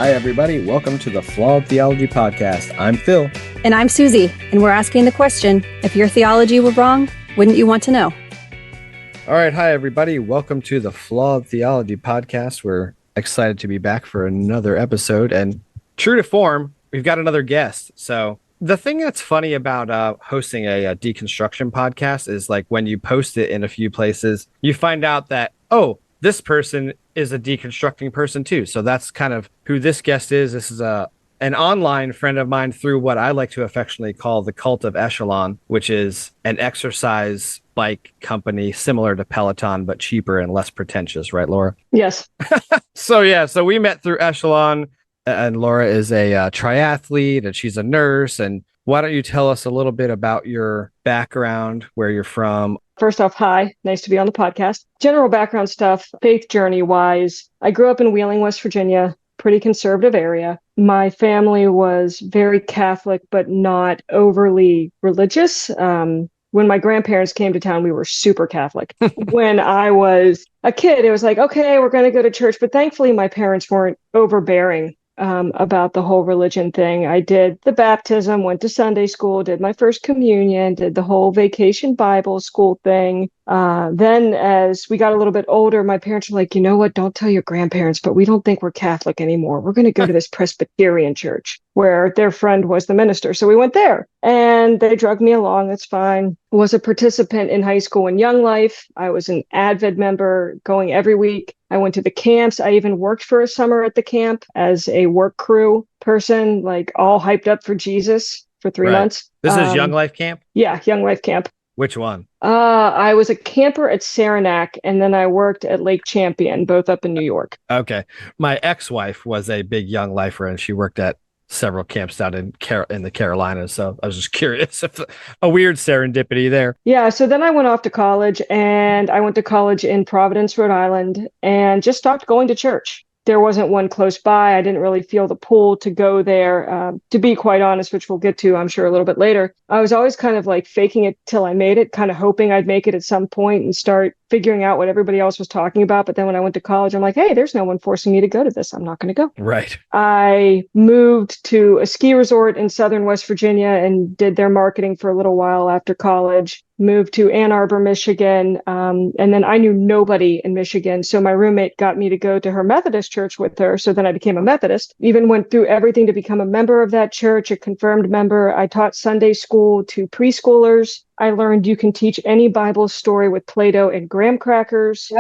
Hi, everybody. Welcome to the Flawed Theology Podcast. I'm Phil. And I'm Susie, and we're asking the question, if your theology were wrong, wouldn't you want to know? All right. Hi, everybody. Welcome to the Flawed Theology Podcast. We're excited to be back for another episode. And true to form, we've got another guest. So the thing that's funny about hosting a deconstruction podcast is like when you post it in a few places, you find out that, oh, this person is a deconstructing person too. So that's kind of who this guest is. This is an online friend of mine through what I like to affectionately call the cult of Echelon, which is an exercise bike company similar to Peloton, but cheaper and less pretentious. Right, Laura? Yes. So we met through Echelon, and Laura is a triathlete and she's a nurse. And why don't you tell us a little bit about your background, where you're from? First off, hi. Nice to be on the podcast. General background stuff, faith journey wise. I grew up in Wheeling, West Virginia, pretty conservative area. My family was very Catholic, but not overly religious. When my grandparents came to town, we were super Catholic. When I was a kid, it was like, okay, we're going to go to church. But thankfully, my parents weren't overbearing about the whole religion thing. I did the baptism, went to Sunday school, did my first communion, did the whole vacation Bible school thing. Then as we got a little bit older, my parents were like, you know what, don't tell your grandparents, but we don't think we're Catholic anymore. We're going to go to this Presbyterian church where their friend was the minister. So we went there and they drugged me along. That's fine. Was a participant in high school and Young Life. I was an Advent member going every week. I went to the camps. I even worked for a summer at the camp as a work crew person, like all hyped up for Jesus for 3 months. This is Young Life Camp? Yeah, Young Life Camp. Which one? I was a camper at Saranac, and then I worked at Lake Champion, both up in New York. Okay. My ex-wife was a big Young Lifer, and she worked at several camps down in the Carolinas. So I was just curious if a weird serendipity there. Yeah. So then I went off to college, and I went to college in Providence, Rhode Island, and just stopped going to church. There wasn't one close by. I didn't really feel the pull to go there. To be quite honest, which we'll get to, I'm sure, a little bit later. I was always kind of like faking it till I made it, kind of hoping I'd make it at some point and start figuring out what everybody else was talking about. But then when I went to college, I'm like, hey, there's no one forcing me to go to this. I'm not going to go. Right. I moved to a ski resort in southern West Virginia and did their marketing for a little while after college. Moved to Ann Arbor, Michigan. And then I knew nobody in Michigan. So my roommate got me to go to her Methodist church with her. So then I became a Methodist, even went through everything to become a member of that church, a confirmed member. I taught Sunday school to preschoolers. I learned you can teach any Bible story with Play-Doh and graham crackers.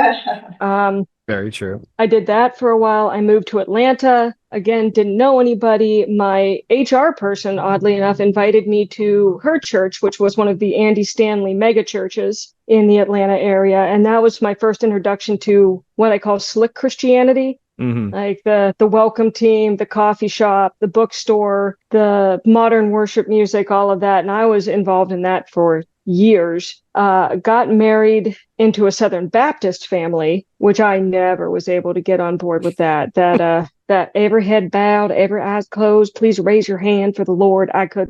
Very true. I did that for a while. I moved to Atlanta. Again, didn't know anybody. My HR person, oddly enough, invited me to her church, which was one of the Andy Stanley mega churches in the Atlanta area. And that was my first introduction to what I call slick Christianity. Mm-hmm. Like the welcome team, the coffee shop, the bookstore, the modern worship music, all of that. And I was involved in that for years. Got married into a Southern Baptist family, which I never was able to get on board with that. That every head bowed, every eyes closed, please raise your hand for the Lord. I could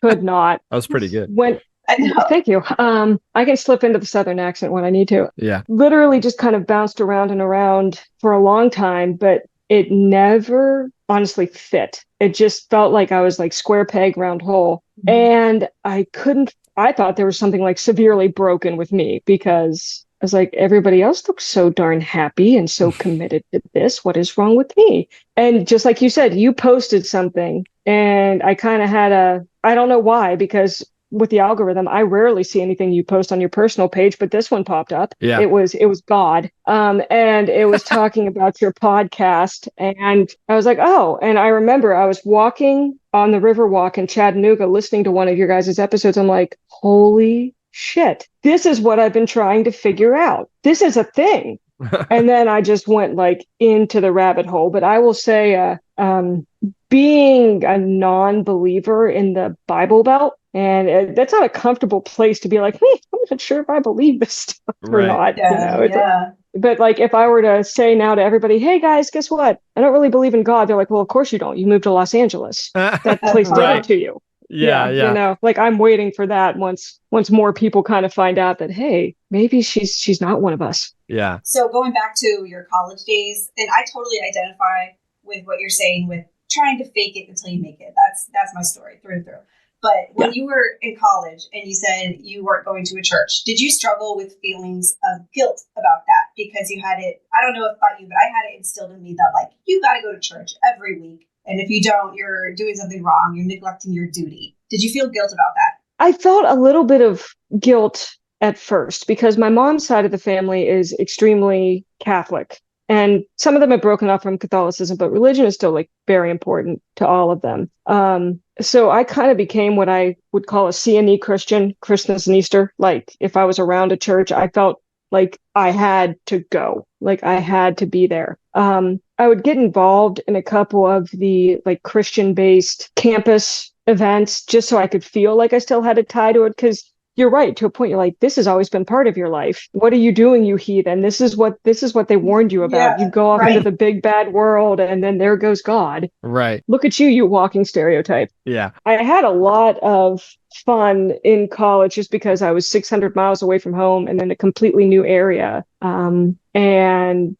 not. That was pretty good. Thank you. I can slip into the Southern accent when I need to. Yeah. Literally just kind of bounced around and around for a long time, but it never honestly fit. It just felt like I was like square peg, round hole. Mm-hmm. And I thought there was something like severely broken with me because I was like, everybody else looks so darn happy and so committed to this. What is wrong with me? And just like you said, you posted something and I kind of had I don't know why, because with the algorithm, I rarely see anything you post on your personal page, but this one popped up. Yeah. It was God. And it was talking about your podcast. And I was like, oh, and I remember I was walking on the Riverwalk in Chattanooga, listening to one of your guys' episodes. I'm like, holy shit, this is what I've been trying to figure out. This is a thing. And then I just went like into the rabbit hole. But I will say, being a non-believer in the Bible Belt, and that's not a comfortable place to be like, hey, I'm not sure if I believe this stuff or not. Yeah. But like, if I were to say now to everybody, hey guys, guess what? I don't really believe in God. They're like, well, of course you don't. You moved to Los Angeles. That place did it to you. Yeah. You know, like I'm waiting for that once more people kind of find out that, hey, maybe she's not one of us. Yeah. So going back to your college days, and I totally identify with what you're saying with trying to fake it until you make it. That's my story through and through. But when you were in college and you said you weren't going to a church, did you struggle with feelings of guilt about that? Because you had it, I don't know about you, but I had it instilled in me that like, you got to go to church every week. And if you don't, you're doing something wrong. You're neglecting your duty. Did you feel guilt about that? I felt a little bit of guilt at first because my mom's side of the family is extremely Catholic. And some of them have broken off from Catholicism, but religion is still like very important to all of them. So I kind of became what I would call a C&E Christian, Christmas and Easter. Like if I was around a church, I felt like I had to go, like I had to be there. I would get involved in a couple of the like Christian-based campus events just so I could feel like I still had a tie to it. Because you're right, to a point, you're like, this has always been part of your life. What are you doing, you heathen? This is what they warned you about. You go off into the big bad world, and then there goes God. Right. Look at you, you walking stereotype. Yeah. I had a lot of fun in college just because I was 600 miles away from home and in a completely new area. And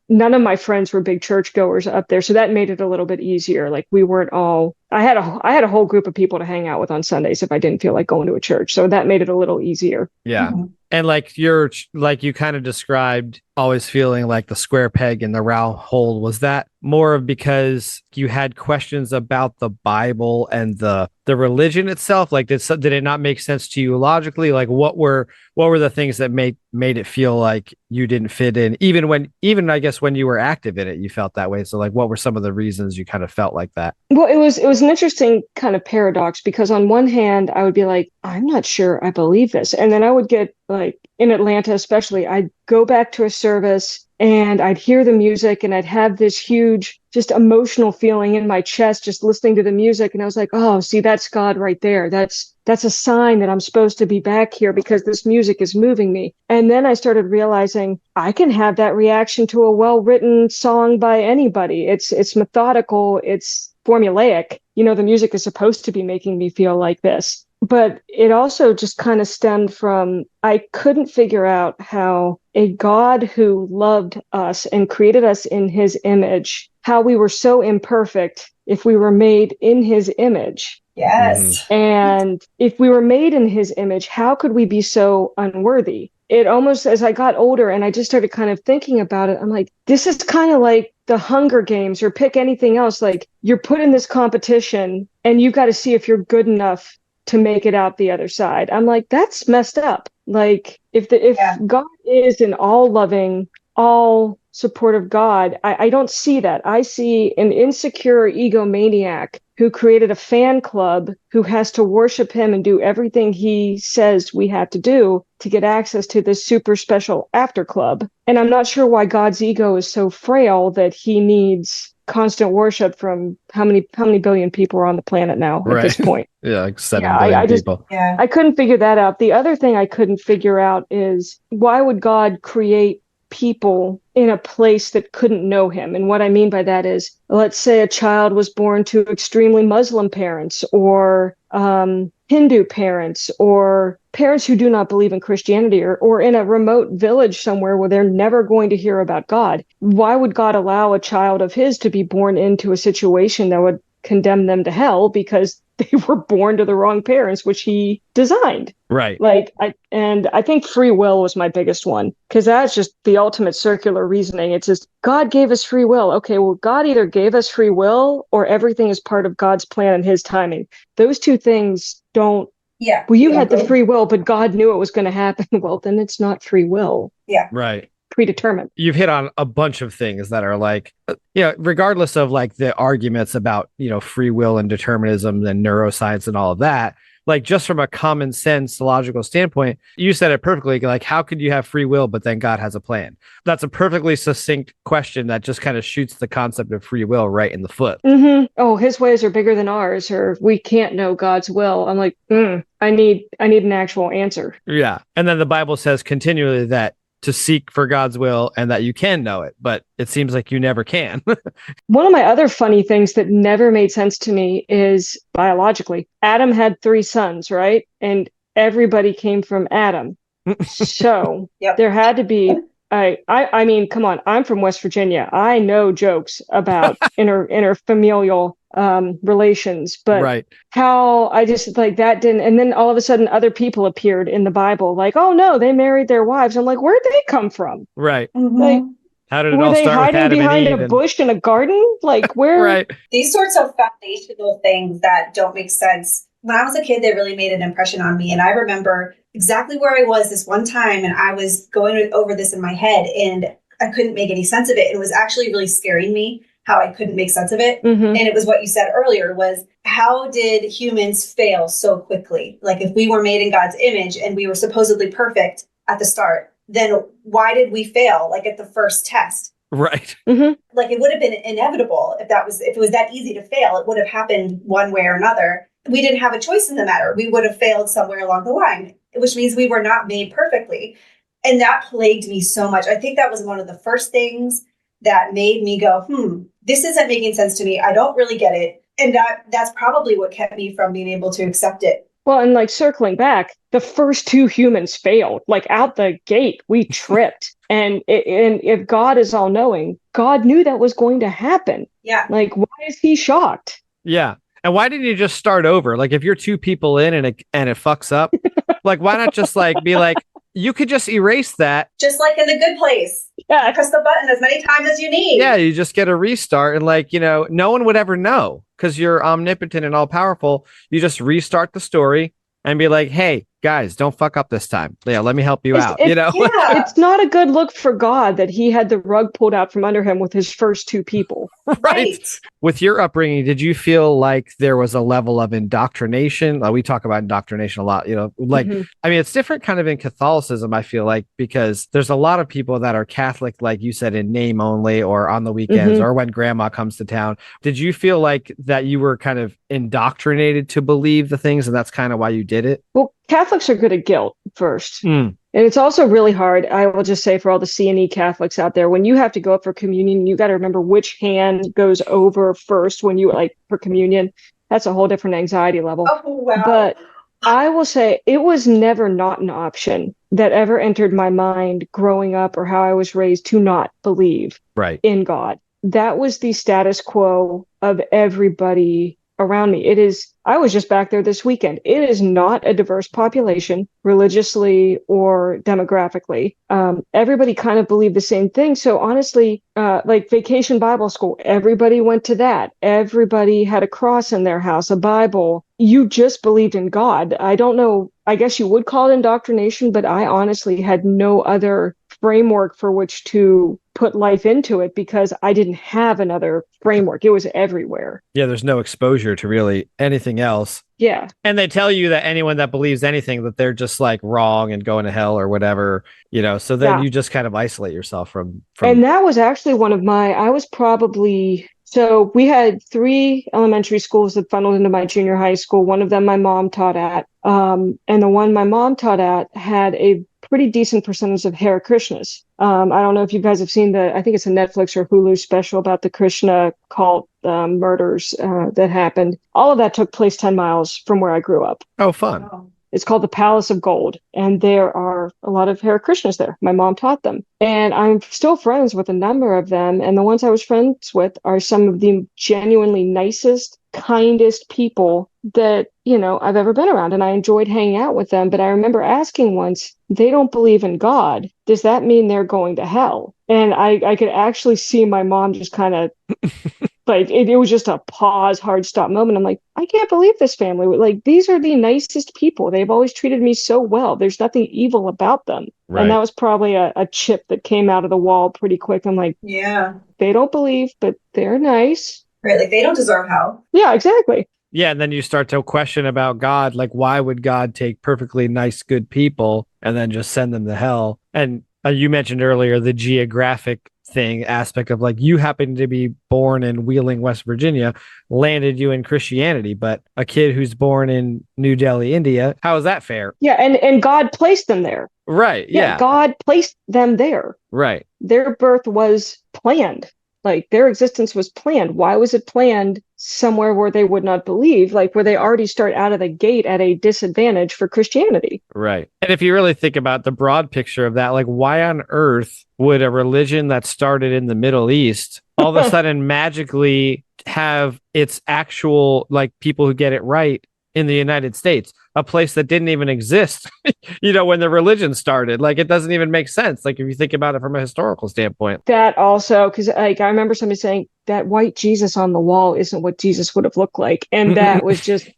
none of my friends were big churchgoers up there, so that made it a little bit easier. Like we weren't all. I had a whole group of people to hang out with on Sundays if I didn't feel like going to a church, so that made it a little easier. Yeah. Mm-hmm. And like you kind of described always feeling like the square peg in the round hole. Was that more of because you had questions about the Bible and the religion itself? Like did it not make sense to you logically? Like what were the things that made it feel like you didn't fit in, even I guess when you were active in it, you felt that way. So like what were some of the reasons you kind of felt like that? Well, it was an interesting kind of paradox because on one hand, I would be like, I'm not sure I believe this. And then I would get like in Atlanta, especially, I'd go back to a service and I'd hear the music and I'd have this huge, just emotional feeling in my chest, just listening to the music. And I was like, oh, see, that's God right there. That's a sign that I'm supposed to be back here because this music is moving me. And then I started realizing I can have that reaction to a well-written song by anybody. It's methodical. It's formulaic. You know, the music is supposed to be making me feel like this. But it also just kind of stemmed from, I couldn't figure out how a God who loved us and created us in his image, how we were so imperfect if we were made in his image. Yes. And if we were made in his image, how could we be so unworthy? It almost, as I got older and I just started kind of thinking about it, I'm like, this is kind of like the Hunger Games or pick anything else. Like you're put in this competition and you've got to see if you're good enough to make it out the other side. I'm like, that's messed up. Like if God is an all loving, all supportive God, I don't see that. I see an insecure egomaniac who created a fan club who has to worship him and do everything he says we have to do to get access to this super special after club. And I'm not sure why God's ego is so frail that he needs constant worship from how many billion people are on the planet now at this point. Yeah, like 7 billion people. I couldn't figure that out. The other thing I couldn't figure out is why would God create people in a place that couldn't know him? And what I mean by that is, let's say a child was born to extremely Muslim parents or Hindu parents or parents who do not believe in Christianity or in a remote village somewhere where they're never going to hear about God. Why would God allow a child of his to be born into a situation that would condemn them to hell because they were born to the wrong parents, which he designed? Right. Like, I think free will was my biggest one, because that's just the ultimate circular reasoning. It's just God gave us free will. Okay, well, God either gave us free will or everything is part of God's plan and his timing. Those two things don't. Yeah. Well, you had the free will, but God knew it was going to happen. Well, then it's not free will. Yeah. Right. Predetermined. You've hit on a bunch of things that are like, regardless of like the arguments about, free will and determinism and neuroscience and all of that, like just from a common sense, logical standpoint, you said it perfectly. Like, how could you have free will, but then God has a plan? That's a perfectly succinct question that just kind of shoots the concept of free will right in the foot. Mm-hmm. Oh, his ways are bigger than ours, or we can't know God's will. I'm like, I need an actual answer. Yeah. And then the Bible says continually that to seek for God's will and that you can know it, but it seems like you never can. One of my other funny things that never made sense to me is biologically, Adam had 3 sons, right? And everybody came from Adam. So there had to be I mean, come on, I'm from West Virginia. I know jokes about interfamilial relations, but Right. how I just like that didn't, and then all of a sudden other people appeared in the Bible, like, oh no, they married their wives. I'm like, where'd they come from? Right. Like, How did it were all they start with hiding Adam and behind Eve? a bush in a garden? Like, where? Right. These sorts of foundational things that don't make sense. When I was a kid, they really made an impression on me. And I remember exactly where I was this one time, and I was going over this in my head, and I couldn't make any sense of it. It was actually really scaring me how I couldn't make sense of it. Mm-hmm. And it was what you said earlier was, how did humans fail so quickly? Like, if we were made in God's image and we were supposedly perfect at the start, then why did we fail, like at the first test? Right. Mm-hmm. Like, it would have been inevitable if it was that easy to fail. It would have happened one way or another. We didn't have a choice in the matter. We would have failed somewhere along the line, which means we were not made perfectly. And that plagued me so much. I think that was one of the first things that made me go, this isn't making sense to me. I don't really get it. And that's probably what kept me from being able to accept it. Well, and like circling back, the first two humans failed. Like out the gate, we tripped. And if God is all knowing, God knew that was going to happen. Yeah. Like, why is he shocked? Yeah. And why didn't you just start over? Like, if you're two people in and it fucks up, like, why not just like be like, you could just erase that. Just like in The Good Place. Yeah. You press the button as many times as you need. Yeah, you just get a restart, and like, no one would ever know because you're omnipotent and all powerful. You just restart the story and be like, hey, guys, don't fuck up this time. Yeah, let me help you out. Yeah. It's not a good look for God that he had the rug pulled out from under him with his first two people. Right. With your upbringing, did you feel like there was a level of indoctrination? We talk about indoctrination a lot, like, I mean, it's different kind of in Catholicism, I feel like, because there's a lot of people that are Catholic, like you said, in name only or on the weekends or when grandma comes to town. Did you feel like that you were kind of indoctrinated to believe the things and that's kind of why you did it? Well, Catholics are good at guilt first. And it's also really hard, I will just say, for all the C&E Catholics out there, when you have to go up for communion, you got to remember which hand goes over first when you for communion. That's a whole different anxiety level. Oh, wow. But I will say it was never not an option that ever entered my mind growing up or how I was raised to not believe in God. That was the status quo of everybody around me. I was just back there this weekend. It is not a diverse population religiously or demographically. Everybody kind of believed the same thing. So honestly, like Vacation Bible School, everybody went to that. Everybody had a cross in their house, a Bible. You just believed in God. I don't know. I guess you would call it indoctrination, but I honestly had no other framework for which to put life into it because I didn't have another framework. It was everywhere. Yeah, there's no exposure to really anything else. Yeah. And they tell you that anyone that believes anything, that they're just like wrong and going to hell or whatever, so then you just kind of isolate yourself from. And that was actually so we had 3 elementary schools that funneled into my junior high school. One of them my mom taught at. And the one my mom taught at had a pretty decent percentage of Hare Krishnas. I don't know if you guys have seen I think it's a Netflix or Hulu special about the Krishna cult murders that happened. All of that took place 10 miles from where I grew up. Oh, fun. It's called the Palace of Gold, and there are a lot of Hare Krishnas there. My mom taught them, and I'm still friends with a number of them, and the ones I was friends with are some of the genuinely nicest, kindest people that, I've ever been around, and I enjoyed hanging out with them. But I remember asking once, they don't believe in God. Does that mean they're going to hell? And I could actually see my mom just kind of like, it was just a pause, hard stop moment. I'm like, I can't believe this family. Like, these are the nicest people. They've always treated me so well. There's nothing evil about them. Right. And that was probably a chip that came out of the wall pretty quick. I'm like, yeah, they don't believe, but they're nice. Right. Like, they don't deserve hell. Yeah, exactly. Yeah. And then you start to question about God. Like, why would God take perfectly nice, good people and then just send them to hell? And you mentioned earlier the geographic aspect of like, you happen to be born in Wheeling, West Virginia, landed you in Christianity, but a kid who's born in New Delhi, India, how is that fair? Yeah, and God placed them there. Right. Yeah. God placed them there. Right. Their birth was planned. Like their existence was planned. Why was it planned somewhere where they would not believe, like where they already start out of the gate at a disadvantage for Christianity? Right. And if you really think about the broad picture of that, like why on earth would a religion that started in the Middle East all of a sudden magically have its actual like people who get it right in the United States, a place that didn't even exist, when the religion started? Like it doesn't even make sense. Like if you think about it from a historical standpoint. That also, because like I remember somebody saying that white Jesus on the wall isn't what Jesus would have looked like, and that was just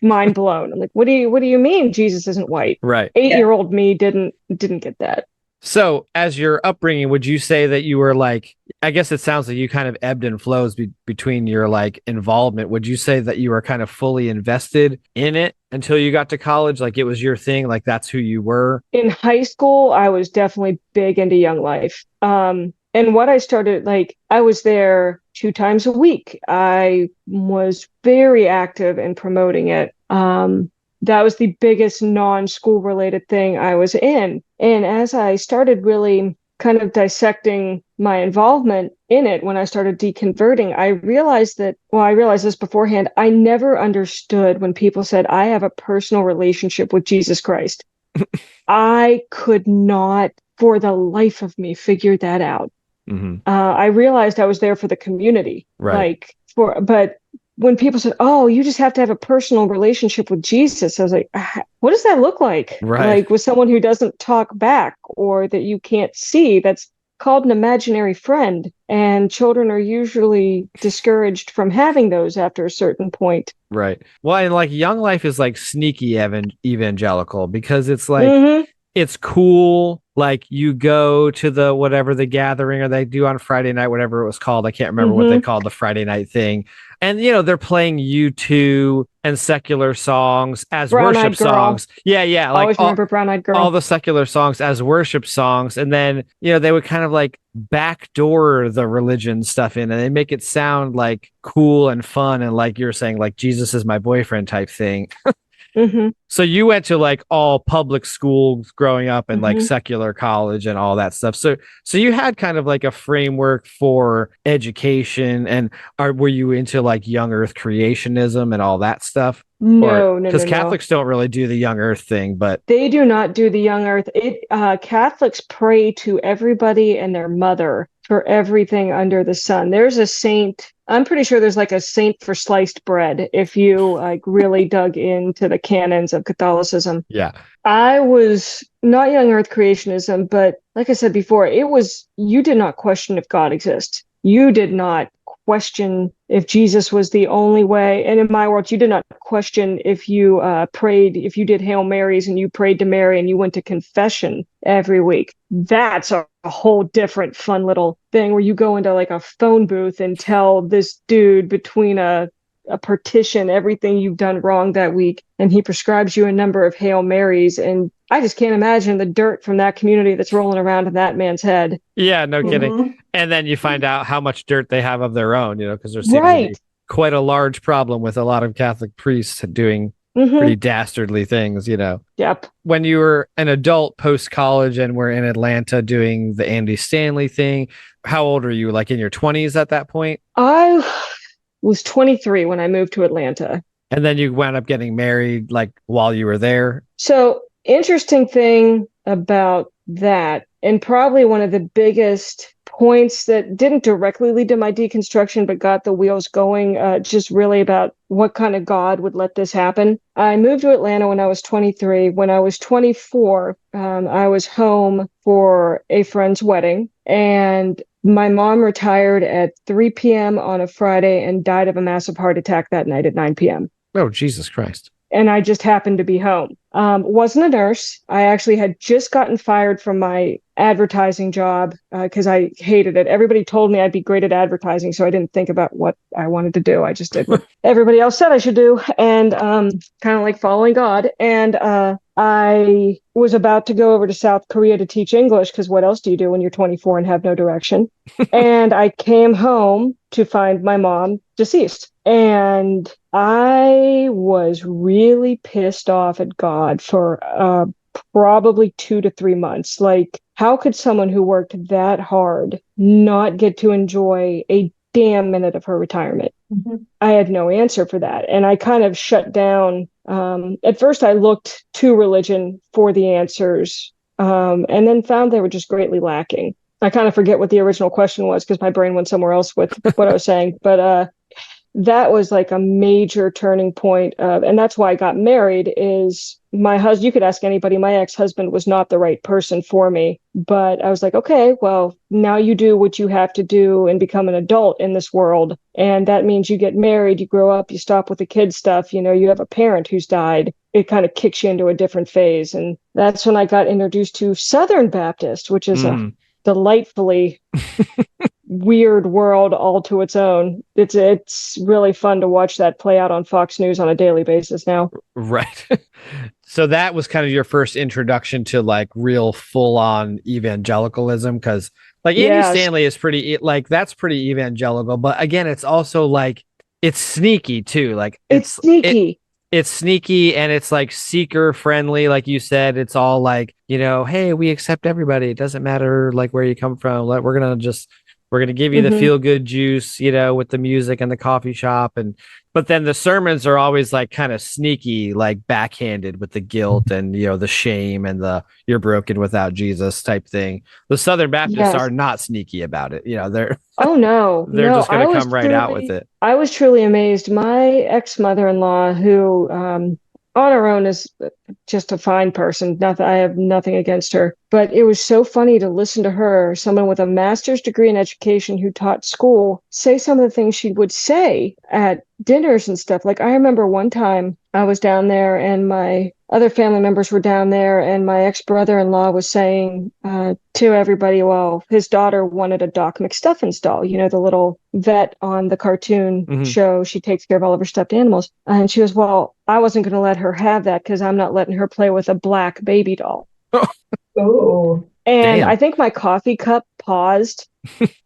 mind blown. I'm like, what do you mean Jesus isn't white? Right. 8-year-old me didn't get that. So, as your upbringing, would you say that you were like, I guess it sounds like you kind of ebbed and flows between your like involvement. Would you say that you were kind of fully invested in it until you got to college? Like it was your thing, like that's who you were? In high school, I was definitely big into Young Life. And what I started, like, I was there 2 times a week. I was very active in promoting it. That was the biggest non-school related thing I was in. And as I started really kind of dissecting my involvement in it, when I started deconverting, I realized this beforehand, I never understood when people said, I have a personal relationship with Jesus Christ. I could not, for the life of me, figure that out. Mm-hmm. I realized I was there for the community. Right. But when people said, oh, you just have to have a personal relationship with Jesus, I was like, what does that look like? Right. Like with someone who doesn't talk back or that you can't see, that's called an imaginary friend. And children are usually discouraged from having those after a certain point. Right. Well, and like Young Life is like sneaky evangelical because it's like, it's cool. Like you go to the gathering or they do on Friday night, whatever it was called. I can't remember what they called the Friday night thing. And, they're playing U2 and secular songs as worship songs. Yeah. Yeah. Like always remember Brown Eyed Girl. All the secular songs as worship songs. And then, they would kind of like backdoor the religion stuff in and they make it sound like cool and fun. And like you're saying, like Jesus is my boyfriend type thing. So you went to like all public schools growing up and like secular college and all that stuff. So you had kind of like a framework for education. And were you into like young earth creationism and all that stuff? No. Because Catholics don't really do the young earth thing, but they do not do the young earth. Catholics pray to everybody and their mother for everything under the sun. There's a saint. I'm pretty sure there's like a saint for sliced bread if you like really dug into the canons of Catholicism. Yeah. I was not young earth creationism, but like I said before, you did not question if God exists. You did not question if Jesus was the only way. And in my world, you did not question if you if you did Hail Marys and you prayed to Mary and you went to confession every week. That's a whole different fun little thing where you go into like a phone booth and tell this dude between a partition everything you've done wrong that week. And he prescribes you a number of Hail Marys. And I just can't imagine the dirt from that community that's rolling around in that man's head. Yeah, no kidding. And then you find out how much dirt they have of their own, because there seems to be quite a large problem with a lot of Catholic priests doing pretty dastardly things, Yep. When you were an adult post-college and were in Atlanta doing the Andy Stanley thing, how old are you? Like in your 20s at that point? I was 23 when I moved to Atlanta. And then you wound up getting married like while you were there? So interesting thing about that, and probably one of the biggest points that didn't directly lead to my deconstruction, but got the wheels going, just really about what kind of God would let this happen. I moved to Atlanta when I was 23. When I was 24, I was home for a friend's wedding, and my mom retired at 3 p.m. on a Friday and died of a massive heart attack that night at 9 p.m. Oh, Jesus Christ. And I just happened to be home. Wasn't a nurse. I actually had just gotten fired from my advertising job because I hated it. Everybody told me I'd be great at advertising, so I didn't think about what I wanted to do. I just did what everybody else said I should do, and kind of like following God. And I was about to go over to South Korea to teach English, because what else do you do when you're 24 and have no direction? And I came home to find my mom deceased. And I was really pissed off at God for probably 2 to 3 months. Like, how could someone who worked that hard not get to enjoy a damn minute of her retirement? I had no answer for that. And I kind of shut down. At first, I looked to religion for the answers, and then found they were just greatly lacking. I kind of forget what the original question was because my brain went somewhere else with what I was saying. But that was like a major turning point and that's why I got married. Is my husband, you could ask anybody, my ex-husband was not the right person for me, but I was like, okay, well, now you do what you have to do and become an adult in this world, and that means you get married, you grow up, you stop with the kid stuff, you have a parent who's died. It kind of kicks you into a different phase, and that's when I got introduced to Southern Baptist, which is a delightfully weird world all to its own. It's really fun to watch that play out on Fox News on a daily basis now. Right. So that was kind of your first introduction to like real full-on evangelicalism, because like Andy Stanley is pretty like that's pretty evangelical, but again, it's also like it's sneaky too. Like it's sneaky. It's sneaky and it's like seeker friendly, like you said. It's all like, hey, we accept everybody. It doesn't matter like where you come from. We're gonna give you the feel good juice, with the music and the coffee shop, but then the sermons are always like kind of sneaky, like backhanded with the guilt and the shame and the you're broken without Jesus type thing. The Southern Baptists are not sneaky about it. They're they're just gonna come right out with it. I was truly amazed. My ex-mother-in-law, who on her own is just a fine person. I have nothing against her, but it was so funny to listen to her, someone with a master's degree in education who taught school, say some of the things she would say at dinners and stuff. Like I remember one time I was down there and my other family members were down there, and my ex-brother-in-law was saying to everybody, well, his daughter wanted a Doc McStuffins doll, the little vet on the cartoon show. She takes care of all of her stuffed animals. And she goes, well, I wasn't going to let her have that because I'm not letting her play with a black baby doll. Oh. And damn. I think my coffee cup paused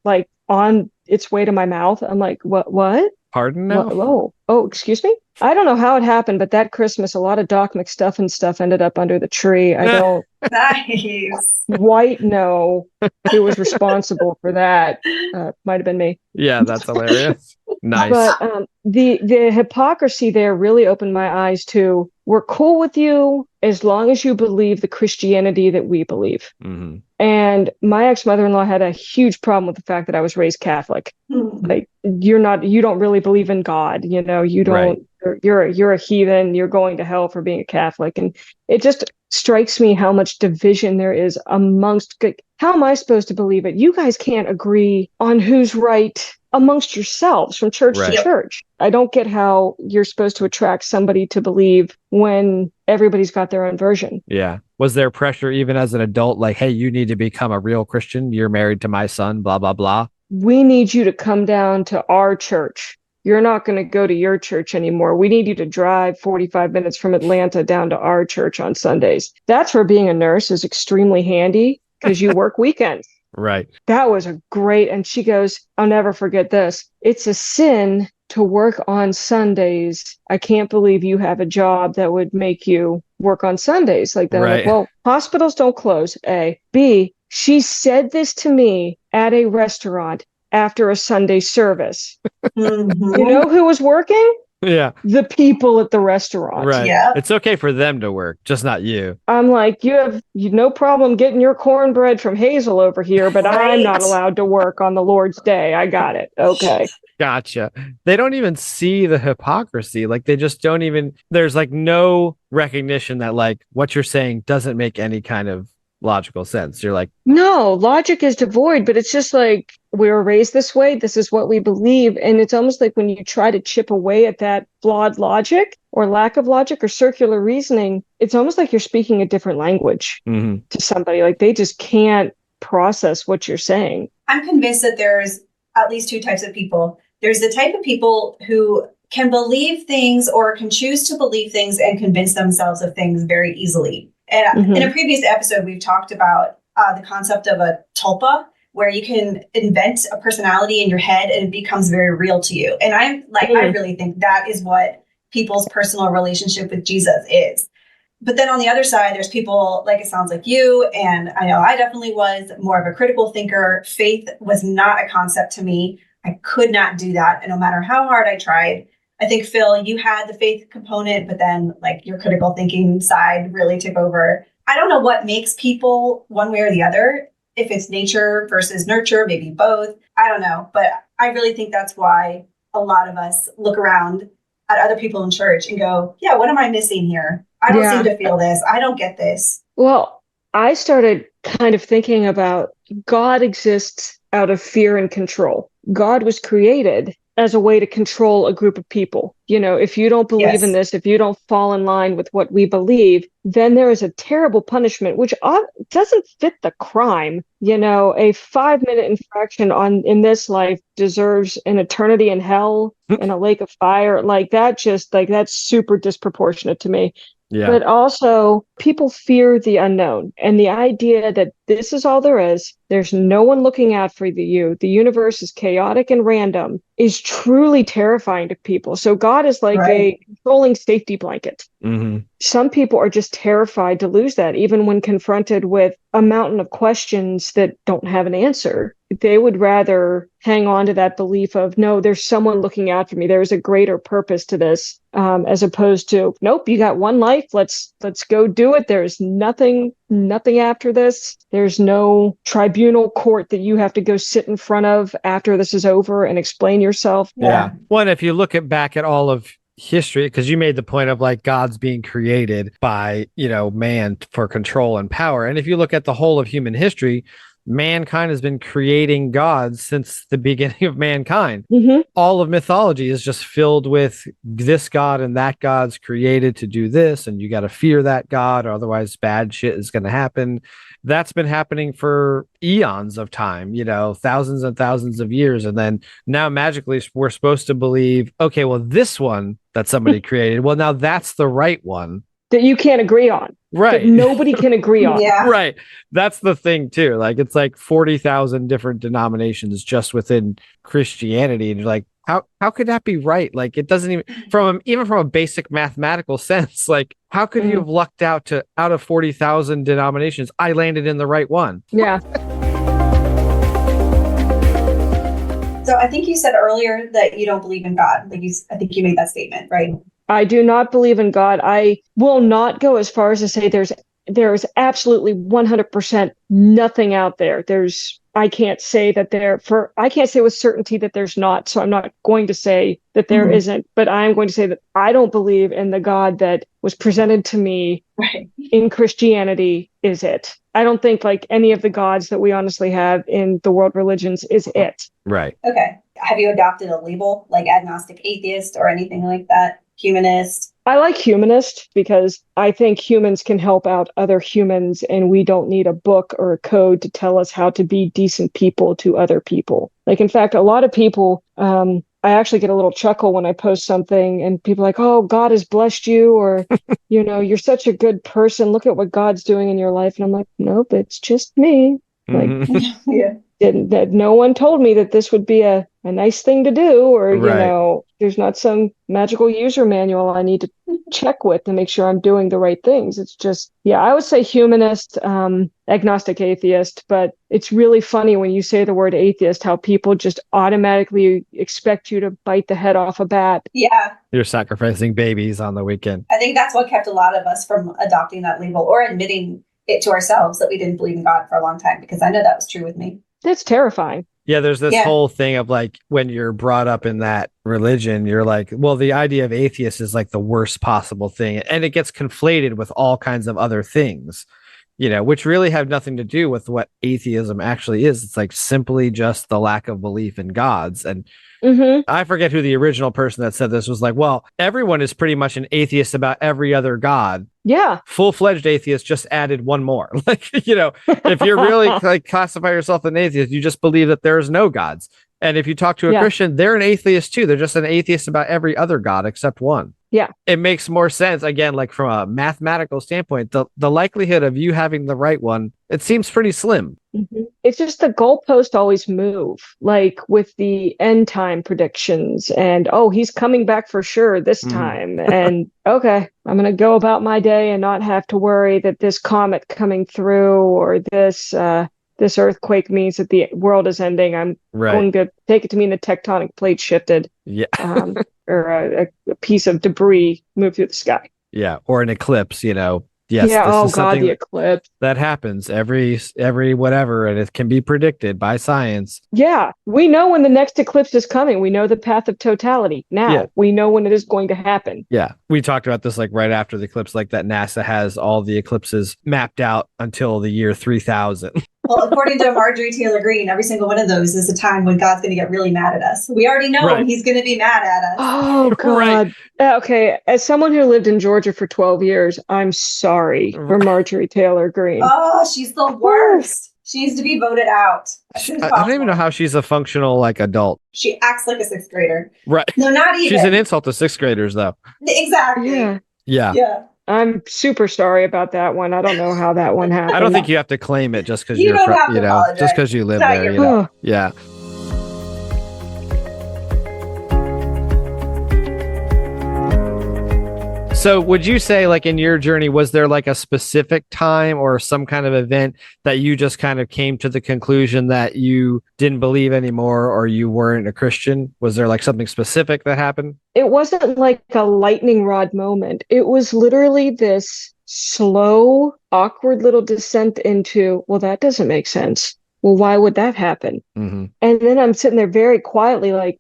like on its way to my mouth. I'm like, what? Pardon now? Oh, excuse me? I don't know how it happened, but that Christmas, a lot of Doc McStuffins stuff ended up under the tree. I don't Nice. quite know who was responsible for that. Might have been me. Yeah, that's hilarious. Nice. But the hypocrisy there really opened my eyes to, we're cool with you as long as you believe the Christianity that we believe. And my ex-mother-in-law had a huge problem with the fact that I was raised Catholic. Like you don't really believe in God, you don't, right. You're a heathen, you're going to hell for being a Catholic. And it just strikes me how much division there is amongst, how am I supposed to believe it? You guys can't agree on who's right amongst yourselves from church to church. I don't get how you're supposed to attract somebody to believe when everybody's got their own version. Yeah. Was there pressure even as an adult, like, hey, you need to become a real Christian? You're married to my son, blah, blah, blah. We need you to come down to our church. You're not going to go to your church anymore. We need you to drive 45 minutes from Atlanta down to our church on Sundays. That's where being a nurse is extremely handy because you work weekends. Right. That was a great, and she goes, I'll never forget this. It's a sin to work on Sundays. I can't believe you have a job that would make you work on Sundays like that. Right. Like, well, hospitals don't close, A. B, she said this to me at a restaurant after a Sunday service. You know who was working? Yeah. The people at the restaurant. Right. Yeah. It's okay for them to work, just not you. I'm like, you have no problem getting your cornbread from Hazel over here, but I'm not allowed to work on the Lord's Day. I got it. Okay. Gotcha. They don't even see the hypocrisy. Like they just don't even, there's like no recognition that like what you're saying doesn't make any kind of logical sense. You're like, no, logic is devoid, but it's just like we were raised this way. This is what we believe. And it's almost like when you try to chip away at that flawed logic or lack of logic or circular reasoning, it's almost like you're speaking a different language to somebody. Like they just can't process what you're saying. I'm convinced that there's at least two types of people. There's the type of people who can believe things or can choose to believe things and convince themselves of things very easily. And in a previous episode, we've talked about the concept of a tulpa, where you can invent a personality in your head and it becomes very real to you. And I really think that is what people's personal relationship with Jesus is. But then on the other side, there's people like it sounds like you, and I know I definitely was more of a critical thinker. Faith was not a concept to me. I could not do that. And no matter how hard I tried, I think, Phil, you had the faith component, but then like your critical thinking side really took over. I don't know what makes people one way or the other, if it's nature versus nurture, maybe both. I don't know. But I really think that's why a lot of us look around at other people in church and go, yeah, what am I missing here? I don't seem to feel this. I don't get this. Well, I started kind of thinking about God exists out of fear and control. God was created as a way to control a group of people. You know, if you don't believe in this, if you don't fall in line with what we believe, then there is a terrible punishment, which doesn't fit the crime. You know, a 5-minute infraction in this life deserves an eternity in hell and a lake of fire. Like that, that's super disproportionate to me. Yeah. But also, people fear the unknown and the idea that this is all there is. There's no one looking out for you. The universe is chaotic and random is truly terrifying to people. So God is like a controlling safety blanket. Mm-hmm. Some people are just terrified to lose that, even when confronted with a mountain of questions that don't have an answer. They would rather hang on to that belief of, no, there's someone looking out for me. There's a greater purpose to this, as opposed to, nope, you got one life. Let's go do it. There's nothing after this. There's no tribunal court that you have to go sit in front of after this is over and explain yourself. Yeah. Well, if you look back at all of history, because you made the point of like God's being created by, man for control and power. And if you look at the whole of human history, mankind has been creating gods since the beginning of mankind. Mm-hmm. All of mythology is just filled with this god and that god's created to do this, and you got to fear that god, or otherwise bad shit is going to happen. That's been happening for eons of time, thousands and thousands of years. And then now magically we're supposed to believe, okay, well, this one that somebody created, well, now that's the right one. That you can't agree on. Right. That nobody can agree on. Yeah. Right. That's the thing too. Like it's like 40,000 different denominations just within Christianity. And you're like, how could that be right? Like it doesn't even from a basic mathematical sense, like how could you have lucked out of 40,000 denominations? I landed in the right one. Yeah. So I think you said earlier that you don't believe in God. I think you made that statement, right? I do not believe in God. I will not go as far as to say there's absolutely 100% nothing out there. I can't say with certainty that there's not. So I'm not going to say that there isn't, but I'm going to say that I don't believe in the God that was presented to me in Christianity is it. I don't think like any of the gods that we honestly have in the world religions is it. Right. Okay. Have you adopted a label like agnostic, atheist, or anything like that? Humanist? I like humanist because I think humans can help out other humans, and we don't need a book or a code to tell us how to be decent people to other people. Like, in fact, a lot of people, I actually get a little chuckle when I post something and people are like, oh, God has blessed you, or, you're such a good person. Look at what God's doing in your life. And I'm like, nope, it's just me. Like, that no one told me that this would be a nice thing to do, or, there's not some magical user manual I need to check with to make sure I'm doing the right things. It's just, I would say humanist, agnostic, atheist, but it's really funny when you say the word atheist, how people just automatically expect you to bite the head off a bat. Yeah. You're sacrificing babies on the weekend. I think that's what kept a lot of us from adopting that label or admitting it to ourselves that we didn't believe in God for a long time, because I know that was true with me. That's terrifying. Yeah, there's this whole thing of like when you're brought up in that religion, you're like, well, the idea of atheist is like the worst possible thing. And it gets conflated with all kinds of other things, which really have nothing to do with what atheism actually is. It's like simply just the lack of belief in gods. And I forget who the original person that said this was like, well, everyone is pretty much an atheist about every other god. Yeah. Full-fledged atheist just added one more. Like, if you're really like classify yourself an atheist, you just believe that there's no gods. And if you talk to a Christian, they're an atheist too. They're just an atheist about every other god except one. Yeah. It makes more sense, again, like from a mathematical standpoint, the likelihood of you having the right one, it seems pretty slim. Mm-hmm. it's just the goalposts always move, like with the end time predictions and, oh, he's coming back for sure this time. And okay, I'm going to go about my day and not have to worry that this comet coming through or this earthquake means that the world is ending. I'm going to take it to mean the tectonic plate shifted. Yeah. Or a piece of debris moved through the sky. Yeah. Or an eclipse, Yes. Yeah. Oh God, the eclipse. That happens every whatever, and it can be predicted by science. Yeah. We know when the next eclipse is coming. We know the path of totality. Now we know when it is going to happen. Yeah. We talked about this like right after the eclipse, like that NASA has all the eclipses mapped out until the year 3000. Well, according to Marjorie Taylor Greene, every single one of those is a time when God's going to get really mad at us. We already know when he's going to be mad at us. Oh, God. Okay. As someone who lived in Georgia for 12 years, I'm sorry for Marjorie Taylor Greene. Oh, she's the worst. She needs to be voted out. I don't even know how she's a functional adult. She acts like a sixth grader. Right. No, not even. She's an insult to sixth graders, though. Exactly. Yeah. I'm super sorry about that one. I don't know how that one happened. I don't think you have to claim it just because you don't have to apologize. Just because you live there. Yeah. So would you say, in your journey, was there a specific time or some kind of event that you just kind of came to the conclusion that you didn't believe anymore or you weren't a Christian? Was there something specific that happened? It wasn't like a lightning rod moment. It was literally this slow, awkward little descent into, well, that doesn't make sense. Well, why would that happen? Mm-hmm. And then I'm sitting there very quietly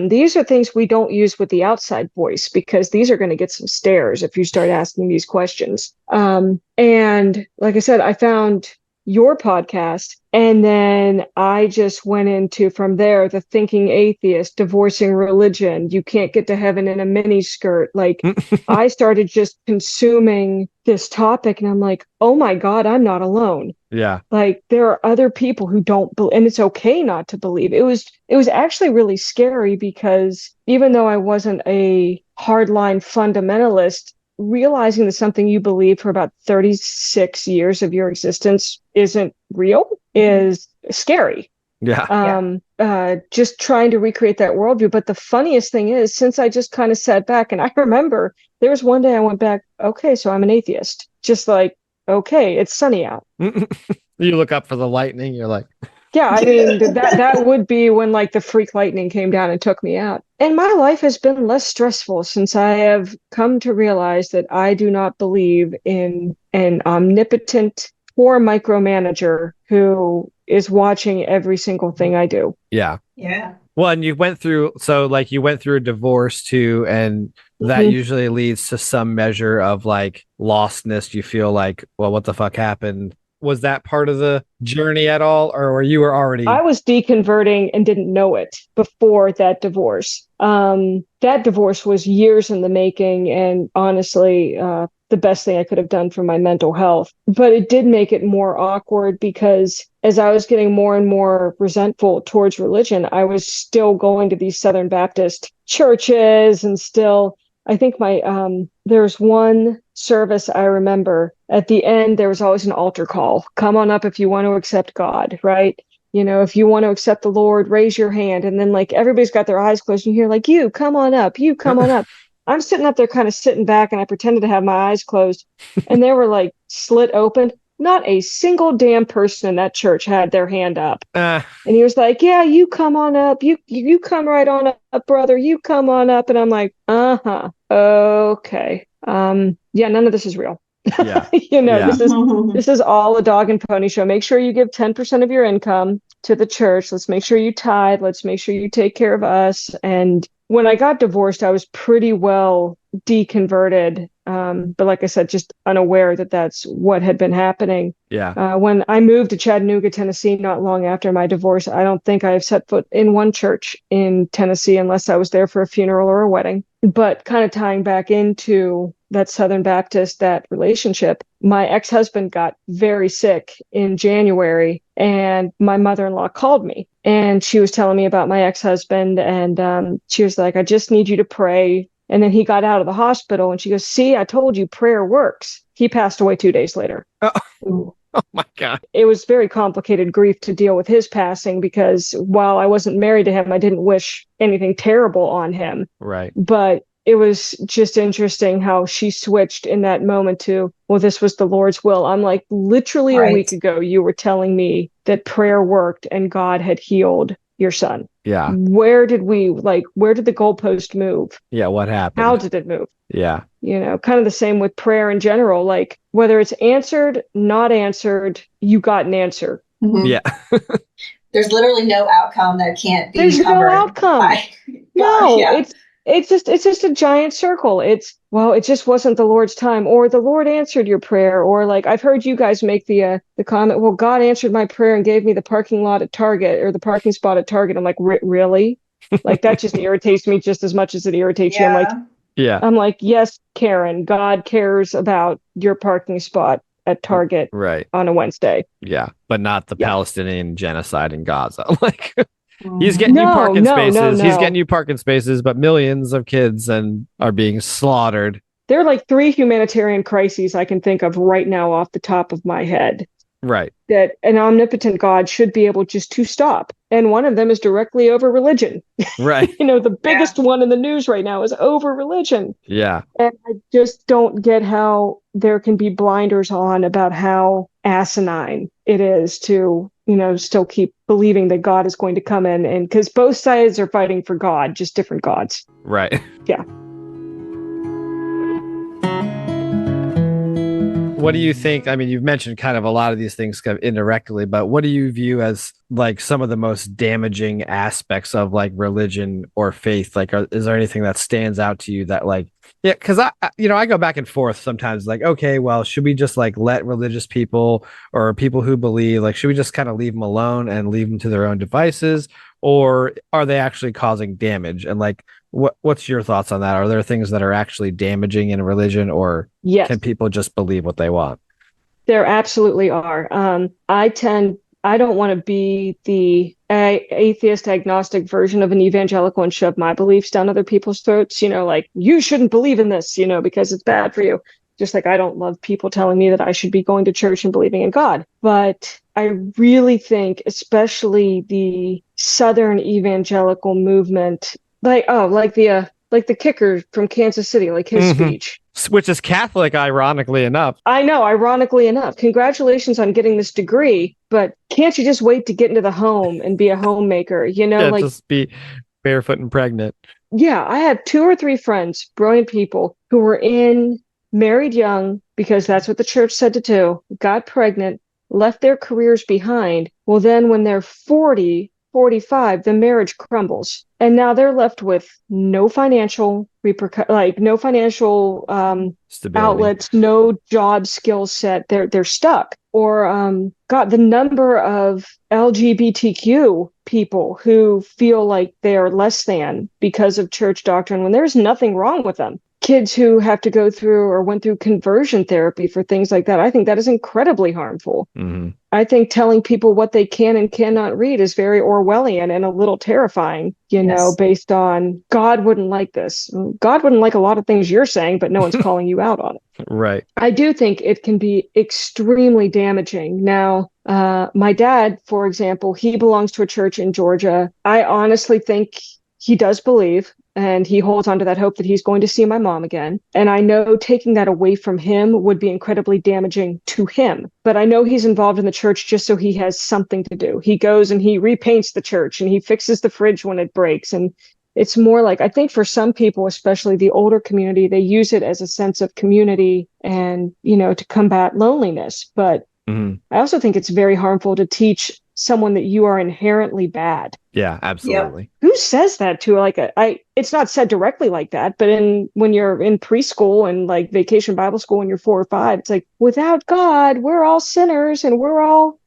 these are things we don't use with the outside voice because these are going to get some stares if you start asking these questions. And like I said, I found your podcast and then I just went into from there, the thinking atheist, divorcing religion. You can't get to heaven in a mini skirt. I started just consuming this topic and I'm like, oh my God, I'm not alone. Yeah. There are other people who don't believe, and it's okay not to believe. It was actually really scary because even though I wasn't a hardline fundamentalist, realizing that something you believe for about 36 years of your existence isn't real is scary. Yeah. Just trying to recreate that worldview. But the funniest thing is, since I just kind of sat back and I remember there was one day I went back, okay, so I'm an atheist. Just okay, it's sunny out. You look up for the lightning, you're like... Yeah, I mean, that would be when the freak lightning came down and took me out. And my life has been less stressful since I have come to realize that I do not believe in an omnipotent poor micromanager who is watching every single thing I do. Yeah. Yeah. Well, and you went through a divorce too, and that usually leads to some measure of lostness. You feel well, what the fuck happened? Was that part of the journey at all, or you were already? I was deconverting and didn't know it before that divorce. That divorce was years in the making, and honestly, the best thing I could have done for my mental health. But it did make it more awkward because as I was getting more and more resentful towards religion, I was still going to these Southern Baptist churches and still. I think there's one service I remember at the end, there was always an altar call. Come on up if you want to accept God, right? If you want to accept the Lord, raise your hand. And then everybody's got their eyes closed and you hear you come on up, you come on up. I'm sitting up there kind of sitting back and I pretended to have my eyes closed and they were slit open. Not a single damn person in that church had their hand up. And he was like, yeah, you come on up. You come right on up, brother. You come on up. And I'm like, okay. Yeah, none of this is real. Yeah. This is all a dog and pony show. Make sure you give 10% of your income to the church. Let's make sure you tithe. Let's make sure you take care of us. And when I got divorced, I was pretty well deconverted. But like I said, just unaware that that's what had been happening. Yeah. When I moved to Chattanooga, Tennessee, not long after my divorce, I don't think I have set foot in one church in Tennessee unless I was there for a funeral or a wedding. But kind of tying back into that Southern Baptist, that relationship, my ex-husband got very sick in January and my mother-in-law called me and she was telling me about my ex-husband and she was like, I just need you to pray. And then he got out of the hospital and she goes, see, I told you prayer works. He passed away 2 days later. Oh Oh my God. It was very complicated grief to deal with his passing because while I wasn't married to him, I didn't wish anything terrible on him. Right. But it was just interesting how she switched in that moment to, well, this was the Lord's will. I'm like, literally a week ago, you were telling me that prayer worked and God had healed your son. Yeah. Where did the goalpost move? Yeah. What happened? How did it move? Yeah. Kind of the same with prayer in general. Like whether it's answered, not answered, you got an answer. Mm-hmm. Yeah. There's literally no outcome that can't be There's no outcome. No, yeah. It's just a giant circle. It just wasn't the Lord's time, or the Lord answered your prayer, or like I've heard you guys make the comment, well, God answered my prayer and gave me the parking lot at Target or the parking spot at Target. I'm like, really? Like that just irritates me just as much as it irritates you. I'm like, yes, Karen, God cares about your parking spot at Target on a Wednesday. Yeah, but not the Palestinian genocide in Gaza. Like. He's getting you parking spaces. No. He's getting you parking spaces, but millions of kids are being slaughtered. There are like 3 humanitarian crises I can think of right now off the top of my head. Right. That an omnipotent God should be able just to stop. And one of them is directly over religion. Right. The biggest one in the news right now is over religion. Yeah. And I just don't get how there can be blinders on about how asinine it is to still keep believing that God is going to come in, and because both sides are fighting for God, just different gods. Right. Yeah. What do you think? I mean, you've mentioned kind of a lot of these things kind of indirectly, but what do you view as like some of the most damaging aspects of like religion or faith? Like, is there anything that stands out to you that like, yeah, because I go back and forth sometimes like, okay, well, should we just like let religious people or people who believe, like, should we just kind of leave them alone and leave them to their own devices? Or are they actually causing damage? And like, what's your thoughts on that? Are there things that are actually damaging in religion, or can people just believe what they want? There absolutely are. I don't want to be the atheist agnostic version of an evangelical and shove my beliefs down other people's throats, like you shouldn't believe in this, because it's bad for you. Just like I don't love people telling me that I should be going to church and believing in God. But I really think, especially the Southern evangelical movement, like the kicker from Kansas City, like his speech. Which is Catholic, ironically enough. I know, ironically enough. Congratulations on getting this degree, but can't you just wait to get into the home and be a homemaker? Just be barefoot and pregnant. Yeah, I have 2 or 3 friends, brilliant people, who were married young because that's what the church said to do, got pregnant, left their careers behind. Well, then when they're 40, 45, the marriage crumbles. And now they're left with no financial outlets, no job skill set. They're stuck. Or the number of LGBTQ people who feel like they are less than because of church doctrine when there's nothing wrong with them. Kids who have to go through or went through conversion therapy for things like that. I think that is incredibly harmful. Mm-hmm. I think telling people what they can and cannot read is very Orwellian and a little terrifying, based on God wouldn't like this. God wouldn't like a lot of things you're saying, but no one's calling you out on it. Right. I do think it can be extremely damaging. Now, my dad, for example, he belongs to a church in Georgia. I honestly think he does believe, and he holds on to that hope that he's going to see my mom again. And I know taking that away from him would be incredibly damaging to him. But I know he's involved in the church just so he has something to do. He goes and he repaints the church and he fixes the fridge when it breaks. And it's more like, I think for some people, especially the older community, they use it as a sense of community and, to combat loneliness. But I also think it's very harmful to teach someone that you are inherently bad. Yeah, absolutely. Yep. Who says that to it's not said directly like that, but when you're in preschool and like vacation Bible school when you're 4 or 5, it's like, without God, we're all sinners and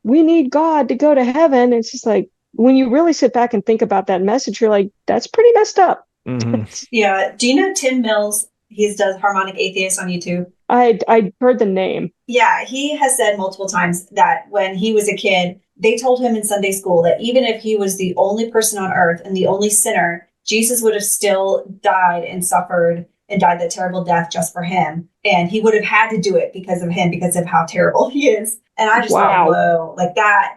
we need God to go to heaven. It's just like, when you really sit back and think about that message, you're like, that's pretty messed up. Mm-hmm. Yeah. Do you know Tim Mills? He does Harmonic Atheist on YouTube. I heard the name. Yeah, he has said multiple times that when he was a kid, they told him in Sunday school that even if he was the only person on earth and the only sinner, Jesus would have still died and suffered and died that terrible death just for him. And he would have had to do it because of him, because of how terrible he is. And I just thought, whoa, like that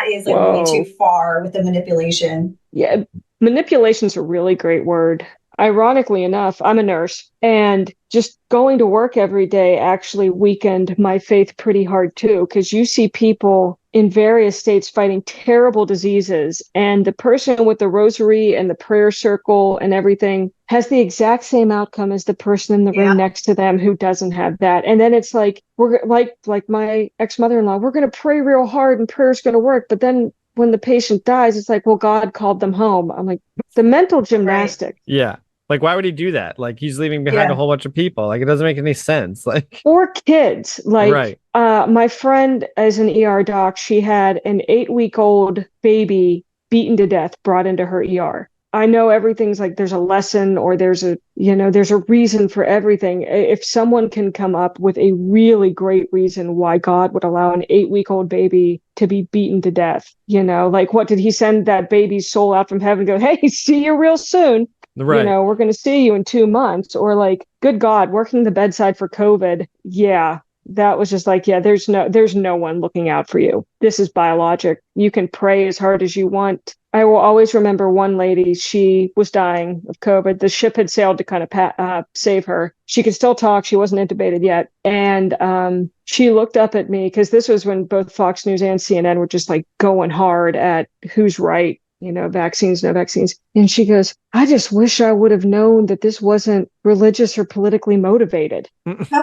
is like way too far with the manipulation. Yeah, manipulation's a really great word. Ironically enough, I'm a nurse, and just going to work every day actually weakened my faith pretty hard too, because you see people in various states fighting terrible diseases, and the person with the rosary and the prayer circle and everything has the exact same outcome as the person in the room next to them who doesn't have that. And then it's like, we're like my ex-mother-in-law, we're going to pray real hard and prayer's going to work, but then when the patient dies, it's like, well, God called them home. I'm like, the mental gymnastic. Right. Yeah. Like, why would he do that? Like, he's leaving behind a whole bunch of people. Like, it doesn't make any sense. Like, or kids. Like, my friend as an ER doc, she had an 8-week-old baby beaten to death, brought into her ER. I know everything's like there's a lesson or there's a reason for everything. If someone can come up with a really great reason why God would allow an 8-week-old baby to be beaten to death, like, what did he send that baby's soul out from heaven and go, hey, see you real soon. Right. We're going to see you in 2 months. Or like, good God, working the bedside for COVID. Yeah, that was just like, there's no one looking out for you. This is biologic. You can pray as hard as you want. I will always remember one lady, she was dying of COVID. The ship had sailed to kind of save her. She could still talk. She wasn't intubated yet. And she looked up at me, because this was when both Fox News and CNN were just like going hard at who's right. Vaccines, no vaccines. And she goes, I just wish I would have known that this wasn't religious or politically motivated.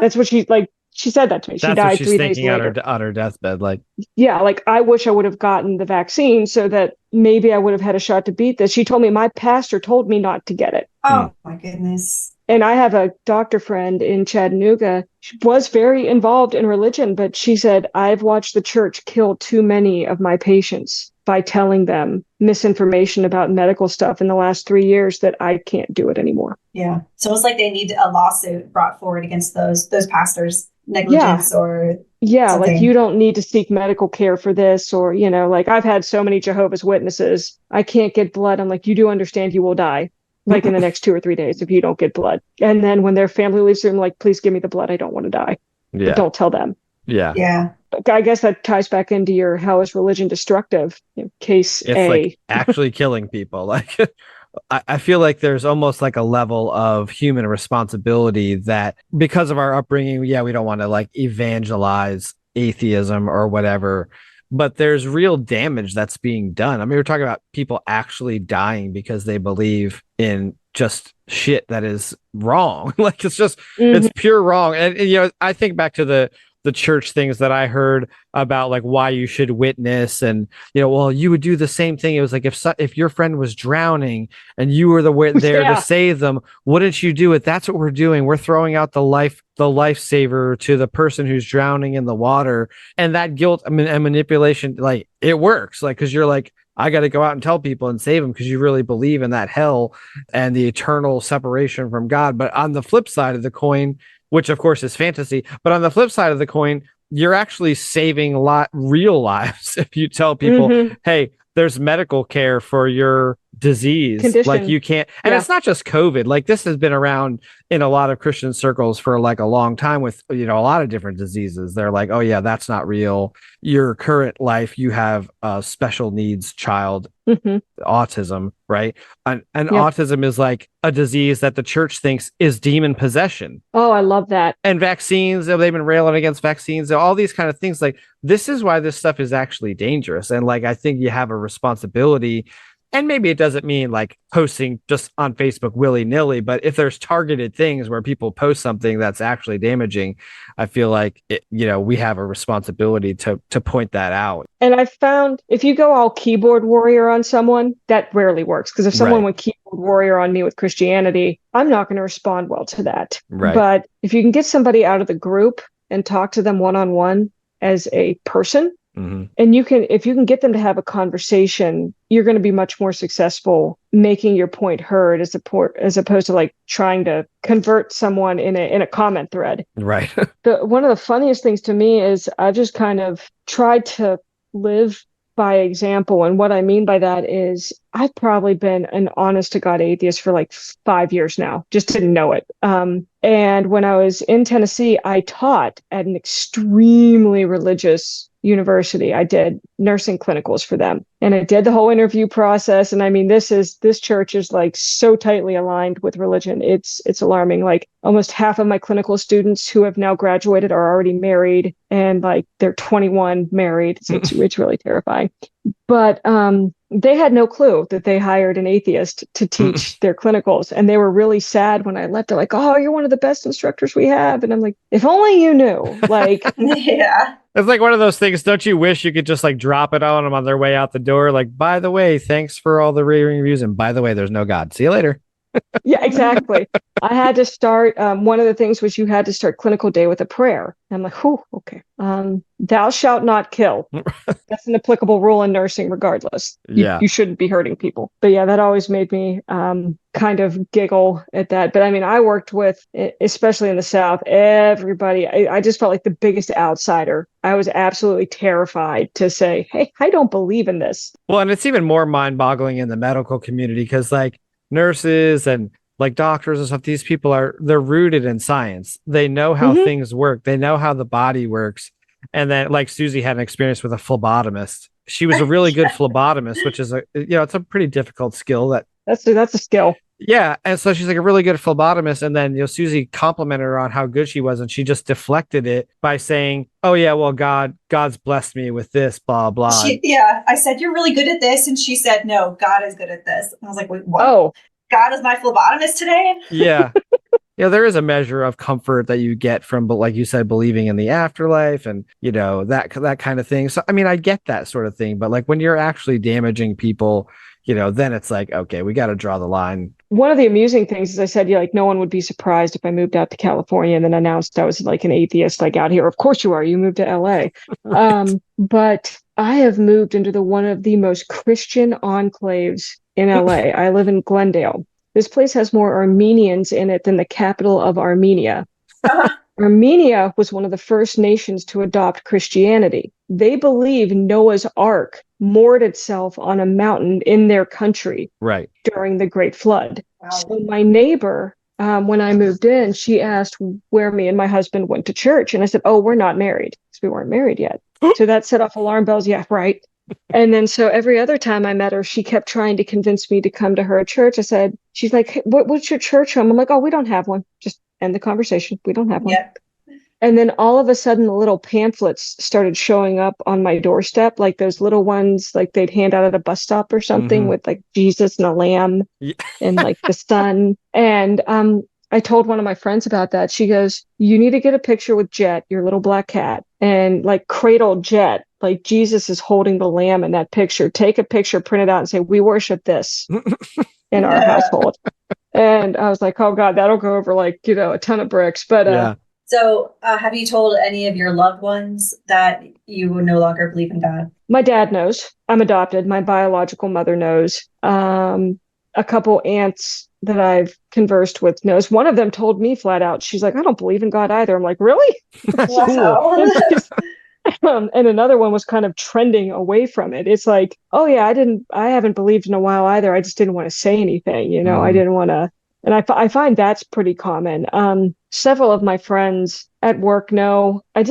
That's what she said that to me. She died 3 days later. On her deathbed. Like, yeah, like, I wish I would have gotten the vaccine so that maybe I would have had a shot to beat this. She told me my pastor told me not to get it. Oh, my goodness. And I have a doctor friend in Chattanooga. She was very involved in religion, but she said, I've watched the church kill too many of my patients by telling them misinformation about medical stuff in the last 3 years that I can't do it anymore. Yeah. So it's like they need a lawsuit brought forward against those pastors, negligence or something. Like, you don't need to seek medical care for this, or, like, I've had so many Jehovah's Witnesses. I can't get blood. I'm like, you do understand you will die, like, in the next 2 or 3 days if you don't get blood. And then when their family leaves them, like, please give me the blood. I don't want to die. Yeah. But don't tell them. Yeah. Yeah. I guess that ties back into your how is religion destructive case. It's like actually killing people. Like, I feel like there's almost like a level of human responsibility that, because of our upbringing, we don't want to like evangelize atheism or whatever, but there's real damage that's being done. I mean, we're talking about people actually dying because they believe in just shit that is wrong. Like, it's just, it's pure wrong. And I think back to the church things that I heard about, like, why you should witness, and well, you would do the same thing. It was like, if your friend was drowning and you were there to save them, wouldn't you do it? That's what we're doing. We're throwing out the lifesaver to the person who's drowning in the water. And that guilt and manipulation, like, it works, like, because you're like, I got to go out and tell people and save them because you really believe in that hell and the eternal separation from God. But on the flip side of the coin, which of course is fantasy, but on the flip side of the coin, you're actually saving real lives if you tell people, hey, there's medical care for your disease. Condition. Like, you can't, and it's not just COVID. Like, this has been around in a lot of Christian circles for like a long time with, a lot of different diseases. They're like, oh yeah, that's not real. Your current life, you have a special needs child, autism, right? And autism is like a disease that the church thinks is demon possession. Oh, I love that. And vaccines, they've been railing against vaccines, all these kind of things. Like, this is why this stuff is actually dangerous. And like, I think you have a responsibility. And maybe it doesn't mean like posting just on Facebook willy-nilly, but if there's targeted things where people post something that's actually damaging, I feel like we have a responsibility to point that out. And I found if you go all keyboard warrior on someone, that rarely works. Because if someone went keyboard warrior on me with Christianity, I'm not going to respond well to that. Right. But if you can get somebody out of the group and talk to them one-on-one as a person, and if you can get them to have a conversation, you're going to be much more successful making your point heard as opposed to like trying to convert someone in a comment thread. Right. One of the funniest things to me is I just kind of tried to live by example. And what I mean by that is I've probably been an honest to God atheist for like 5 years now, just didn't know it. And when I was in Tennessee, I taught at an extremely religious university. I did nursing clinicals for them, and I did the whole interview process. And I mean, this church is like so tightly aligned with religion. It's alarming. Like almost half of my clinical students who have now graduated are already married, and like they're 21 married. So it's really terrifying. But they had no clue that they hired an atheist to teach their clinicals. And they were really sad when I left. They're like, oh, you're one of the best instructors we have. And I'm like, if only you knew. Like, Yeah. It's like one of those things. Don't you wish you could just like drop it on them on their way out the door? Like, by the way, thanks for all the raving reviews. And by the way, there's no God. See you later. yeah, exactly. I had to start. One of the things was you had to start clinical day with a prayer. I'm like, oh, okay. Thou shalt not kill. That's an applicable rule in nursing, regardless. You shouldn't be hurting people. But yeah, that always made me kind of giggle at that. But I mean, I worked with, especially in the South, everybody. I just felt like the biggest outsider. I was absolutely terrified to say, hey, I don't believe in this. Well, and it's even more mind-boggling in the medical community because like nurses and like doctors and stuff, these people they're rooted in science. They know how things work. They know how the body works. And then like Susie had an experience with a phlebotomist. She was a really good phlebotomist, which is it's a pretty difficult skill that's a skill. Yeah. And so she's like a really good phlebotomist. And then, Susie complimented her on how good she was. And she just deflected it by saying, oh yeah, well, God's blessed me with this, blah, blah. I said, you're really good at this. And she said, no, God is good at this. And I was like, wait, what? Oh, God is my phlebotomist today? Yeah. There is a measure of comfort that you get from, but like you said, believing in the afterlife and, that kind of thing. So, I mean, I get that sort of thing, but like when you're actually damaging people, then it's like, okay, we got to draw the line. One of the amusing things is I said, like, no one would be surprised if I moved out to California and then announced I was like an atheist, like out here. Of course you are. You moved to LA. But I have moved into one of the most Christian enclaves in LA. I live in Glendale. This place has more Armenians in it than the capital of Armenia. Armenia was one of the first nations to adopt Christianity. They believe Noah's Ark moored itself on a mountain in their country during the Great Flood. Wow. So my neighbor, when I moved in, she asked where me and my husband went to church. And I said, oh, we're not married because we weren't married yet. So that set off alarm bells. Yeah, right. And then so every other time I met her, she kept trying to convince me to come to her church. She's like, hey, what's your church home? I'm like, oh, we don't have one. Just end the conversation. We don't have one. Yep. And then all of a sudden, the little pamphlets started showing up on my doorstep, like those little ones, like they'd hand out at a bus stop or something with like Jesus and a lamb and like the sun. And I told one of my friends about that. She goes, you need to get a picture with Jet, your little black cat, and like cradle Jet, like Jesus is holding the lamb in that picture. Take a picture, print it out and say, we worship this in our household. And I was like, oh God, that'll go over like, a ton of bricks. But So have you told any of your loved ones that you no longer believe in God? My dad knows. I'm adopted. My biological mother knows. A couple aunts that I've conversed with knows. One of them told me flat out, she's like, I don't believe in God either. I'm like, really? Wow. And another one was kind of trending away from it. It's like, oh yeah, I haven't believed in a while either. I just didn't want to say anything, I didn't want to. And I find that's pretty common. Several of my friends at work know. I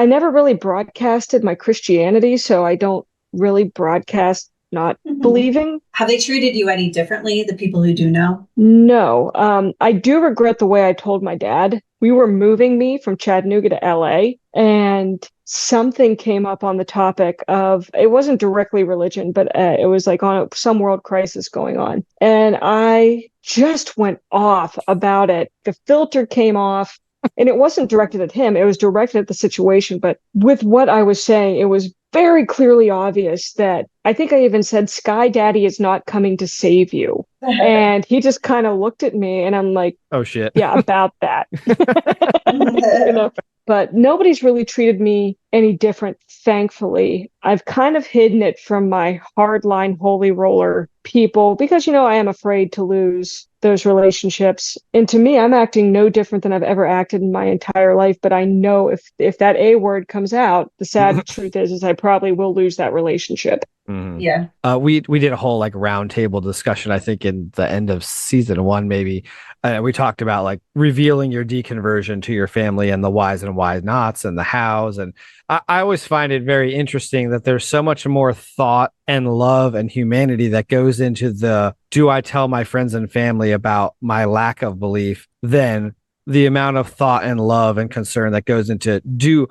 never really broadcasted my Christianity, so I don't really broadcast not believing. Have they treated you any differently, the people who do know? No. I do regret the way I told my dad. We were moving me from Chattanooga to LA, and something came up on the topic of, it wasn't directly religion, but it was like on some world crisis going on. And I just went off about it. The filter came off, and it wasn't directed at him. It was directed at the situation. But with what I was saying, it was very clearly obvious that I think I even said, Sky Daddy is not coming to save you. And he just kind of looked at me and I'm like, oh shit. Yeah, about that. But nobody's really treated me any different, thankfully. I've kind of hidden it from my hardline holy roller people because, I am afraid to lose those relationships. And to me, I'm acting no different than I've ever acted in my entire life. But I know if that A word comes out, the sad truth is I probably will lose that relationship. Mhm. Yeah. We did a whole like round table discussion, I think, in the end of season 1, maybe. We talked about like revealing your deconversion to your family and the whys and why nots and the hows. And I always find it very interesting that there's so much more thought and love and humanity that goes into the do I tell my friends and family about my lack of belief than the amount of thought and love and concern that goes into do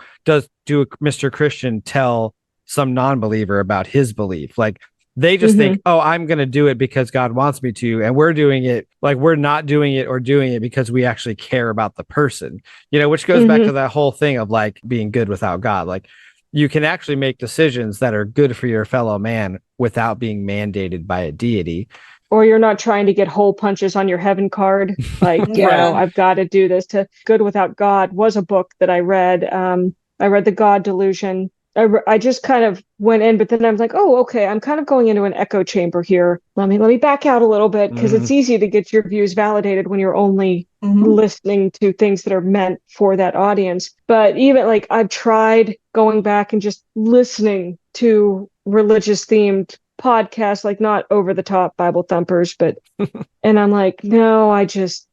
Mr. Christian tell some non-believer about his belief. Like they just think, oh, I'm going to do it because God wants me to. And we're doing it like we're not doing it or doing it because we actually care about the person, which goes back to that whole thing of like being good without God. Like you can actually make decisions that are good for your fellow man without being mandated by a deity. Or you're not trying to get hole punches on your heaven card. Like, I've got to do this. To Good Without God was a book that I read. I read The God Delusion. I just kind of went in, but then I was like, oh, okay, I'm kind of going into an echo chamber here. Let me back out a little bit, because it's easy to get your views validated when you're only listening to things that are meant for that audience. But even like I've tried going back and just listening to religious themed podcasts, like not over the top Bible thumpers, but and I'm like, no,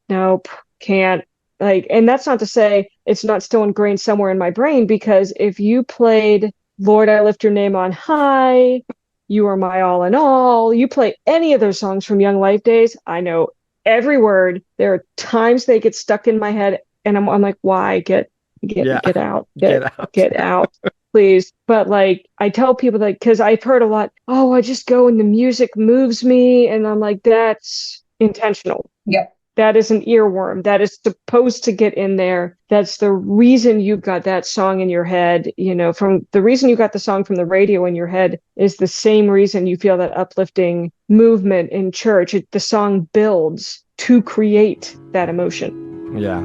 nope, can't. Like, and that's not to say it's not still ingrained somewhere in my brain, because if you played Lord, I Lift Your Name on High, You Are My All in All, you play any of those songs from Young Life days, I know every word. There are times they get stuck in my head and I'm like, why? Get out. Get out, please. But like, I tell people that, because I've heard a lot, oh, I just go and the music moves me. And I'm like, that's intentional. Yep. That is an earworm. That is supposed to get in there. That's the reason you got that song in your head. From the reason you got the song from the radio in your head is the same reason you feel that uplifting movement in church. The song builds to create that emotion. Yeah.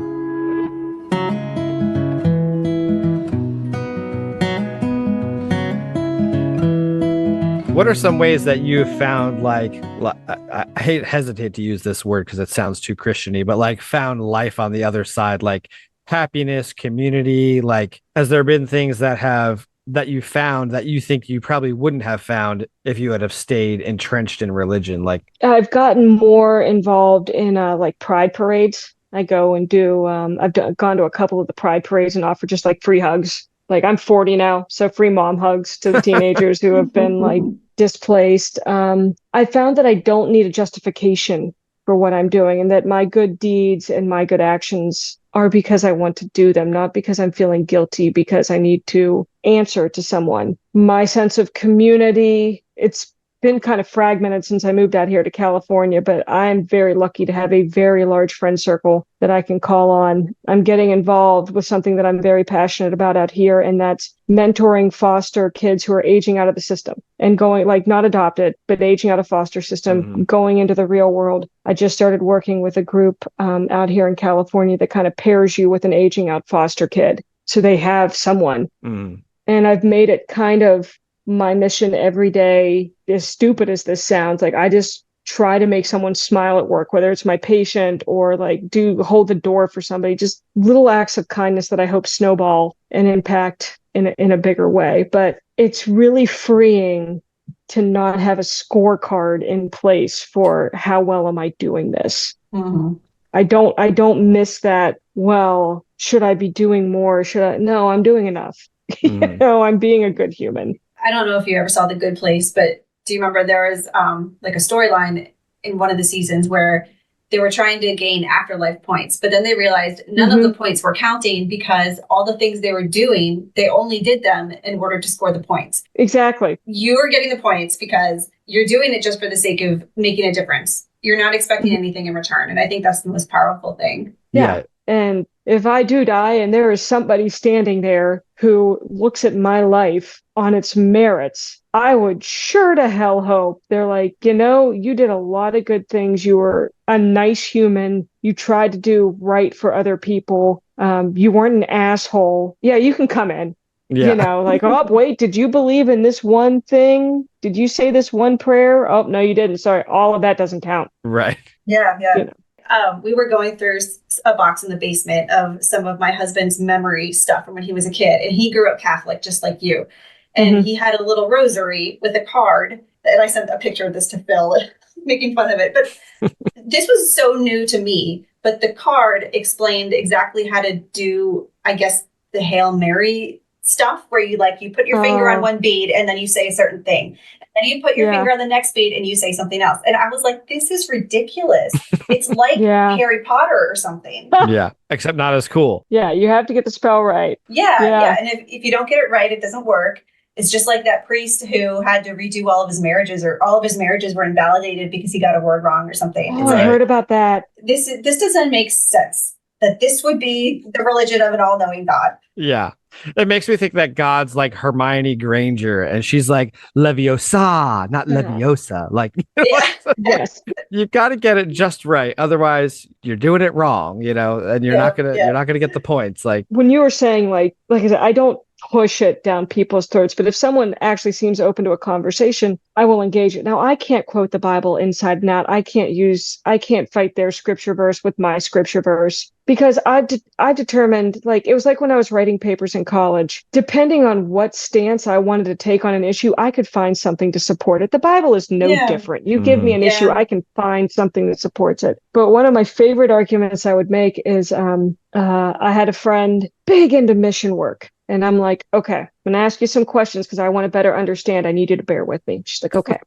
What are some ways that you've found, like I hesitate to use this word because it sounds too Christian-y, but like found life on the other side, like happiness, community? Like, has there been things that you found that you think you probably wouldn't have found if you had have stayed entrenched in religion? Like, I've gotten more involved in like pride parades. I go and do, gone to a couple of the pride parades and offer just like free hugs. Like, I'm 40 now, so free mom hugs to the teenagers who have been like displaced. I found that I don't need a justification for what I'm doing, and that my good deeds and my good actions are because I want to do them, not because I'm feeling guilty because I need to answer to someone. My sense of community, it's been kind of fragmented since I moved out here to California, but I'm very lucky to have a very large friend circle that I can call on. I'm getting involved with something that I'm very passionate about out here, and that's mentoring foster kids who are aging out of the system and going, like, not adopted, but aging out of foster system, going into the real world. I just started working with a group out here in California that kind of pairs you with an aging out foster kid, so they have someone. And I've made it kind of my mission every day, as stupid as this sounds. Like, I just try to make someone smile at work, whether it's my patient or like hold the door for somebody, just little acts of kindness that I hope snowball and impact in a bigger way. But it's really freeing to not have a scorecard in place for how well am I doing this. I don't miss that. Well, should I be doing more? No, I'm doing enough. I'm being a good human. I don't know if you ever saw The Good Place, but do you remember there was like a storyline in one of the seasons where they were trying to gain afterlife points, but then they realized none of the points were counting because all the things they were doing, they only did them in order to score the points. Exactly. You are getting the points because you're doing it just for the sake of making a difference. You're not expecting anything in return. And I think that's the most powerful thing. Yeah. And if I do die and there is somebody standing there who looks at my life on its merits, I would sure to hell hope they're like, you did a lot of good things. You were a nice human. You tried to do right for other people. You weren't an asshole. Yeah, you can come in. Yeah. Like, oh, wait, did you believe in this one thing? Did you say this one prayer? Oh, no, you didn't. Sorry. All of that doesn't count. Right. Yeah. We were going through a box in the basement of some of my husband's memory stuff from when he was a kid, and he grew up Catholic, just like you. And Mhm. he had a little rosary with a card. And I sent a picture of this to Phil, making fun of it. But this was so new to me. But the card explained exactly how to do, I guess, the Hail Mary stuff, where you put your finger on one bead and then you say a certain thing. And you put your finger on the next bead and you say something else. And I was like, this is ridiculous. It's like Harry Potter or something. Yeah, except not as cool. Yeah, you have to get the spell right. Yeah. And if you don't get it right, it doesn't work. It's just like that priest who had to redo all of his marriages, or all of his marriages were invalidated because he got a word wrong or something. Oh, I heard about that. This doesn't make sense. That this would be the religion of an all-knowing God. Yeah. It makes me think that God's like Hermione Granger and she's like Leviosa, not Leviosa. Like, yes, you've got to get it just right. Otherwise you're doing it wrong, and you're not gonna get the points. Like when you were saying like I said, I don't push it down people's throats, but if someone actually seems open to a conversation, I will engage it. Now, I can't quote the Bible inside and out. I can't fight their scripture verse with my scripture verse, because I determined, like, it was like when I was writing papers in college, depending on what stance I wanted to take on an issue, I could find something to support it. The Bible is no different. You give me an issue, I can find something that supports it. But one of my favorite arguments I would make is, I had a friend big into mission work. And I'm like, okay, I'm going to ask you some questions because I want to better understand. I need you to bear with me. She's like, okay.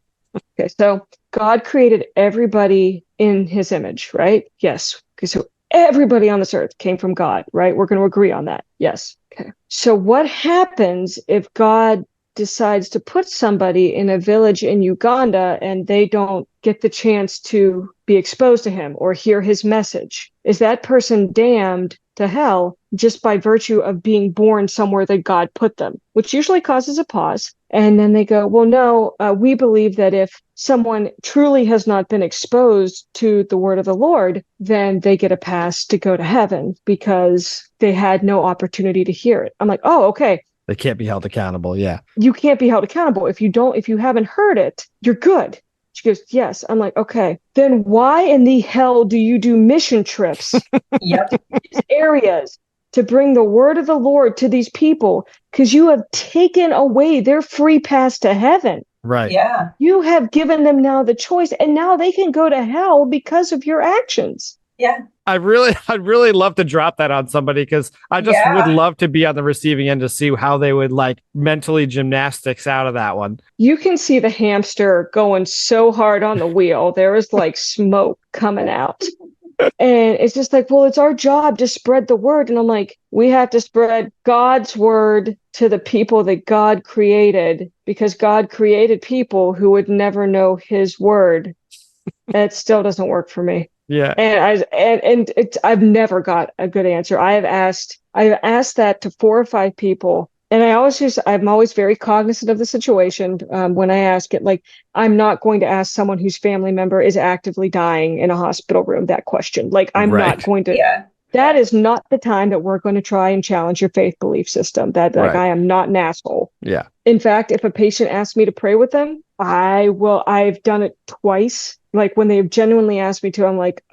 Okay, so God created everybody in his image, right? Yes. Okay, so everybody on this earth came from God, right? We're going to agree on that. Yes. Okay. So what happens if God decides to put somebody in a village in Uganda and they don't get the chance to be exposed to him or hear his message? Is that person damned to hell just by virtue of being born somewhere that God put them? Which usually causes a pause. And then they go, well, no, we believe that if someone truly has not been exposed to the word of the Lord, then they get a pass to go to heaven because they had no opportunity to hear it. I'm like, oh, okay. They can't be held accountable. Yeah. You can't be held accountable. If you haven't heard it, you're good. She goes, yes. I'm like, okay, then why in the hell do you do mission trips to these areas to bring the word of the Lord to these people? Because you have taken away their free pass to heaven. Right. Yeah. You have given them now the choice, and now they can go to hell because of your actions. Yeah. I'd really love to drop that on somebody, because I just would love to be on the receiving end to see how they would like mentally gymnastics out of that one. You can see the hamster going so hard on the wheel. There is like smoke coming out. And it's just like, well, it's our job to spread the word. And I'm like, we have to spread God's word to the people that God created, because God created people who would never know his word. It still doesn't work for me. Yeah. And I've never got a good answer. I've asked that to 4 or 5 people. And I'm always very cognizant of the situation when I ask it. Like, I'm not going to ask someone whose family member is actively dying in a hospital room that question. Like, I'm not going to. Yeah. That is not the time that we're going to try and challenge your faith belief system. I am not an asshole. Yeah. In fact, if a patient asks me to pray with them, I will. I've done it twice. Like, when they've genuinely asked me to, I'm like,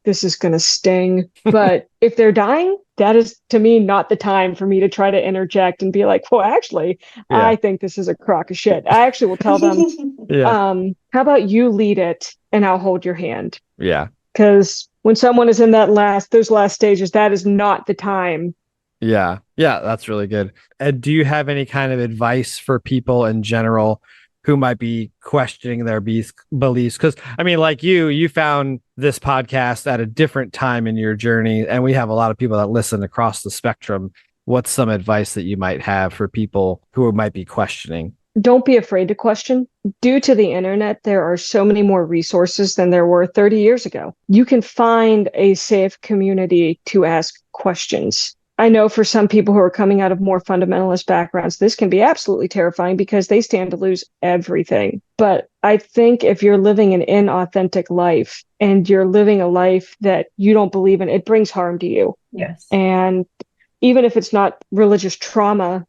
this is going to sting. But if they're dying, that is, to me, not the time for me to try to interject and be like, well, actually, I think this is a crock of shit. I actually will tell them, how about you lead it and I'll hold your hand? Yeah. Because when someone is in those last stages, that is not the time. Yeah. Yeah, that's really good. And do you have any kind of advice for people in general who might be questioning their beliefs? Because, I mean, like you found this podcast at a different time in your journey, and we have a lot of people that listen across the spectrum. What's some advice that you might have for people who might be questioning? Don't be afraid to question. Due to the internet, there are so many more resources than there were 30 years ago. You can find a safe community to ask questions. I know for some people who are coming out of more fundamentalist backgrounds, this can be absolutely terrifying because they stand to lose everything. But I think if you're living an inauthentic life and you're living a life that you don't believe in, it brings harm to you. Yes. And even if it's not religious trauma,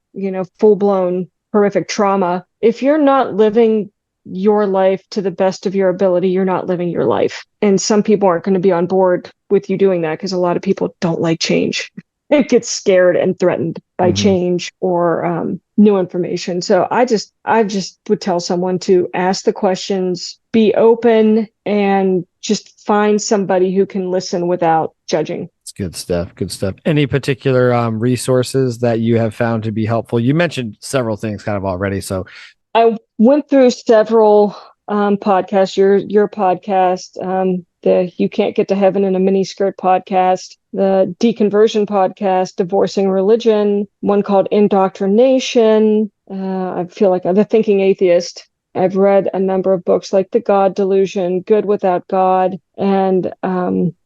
full-blown horrific trauma, if you're not living your life to the best of your ability, you're not living your life. And some people aren't going to be on board with you doing that because a lot of people don't like change. gets scared and threatened by change or new information. So I just would tell someone to ask the questions, be open, and just find somebody who can listen without judging. It's good stuff. Good stuff. Any particular resources that you have found to be helpful? You mentioned several things kind of already. So I went through several podcasts, your podcast, the You Can't Get to Heaven in a Miniskirt podcast, the Deconversion podcast, Divorcing Religion, one called Indoctrination. I feel like The Thinking Atheist. I've read a number of books like The God Delusion, Good Without God, and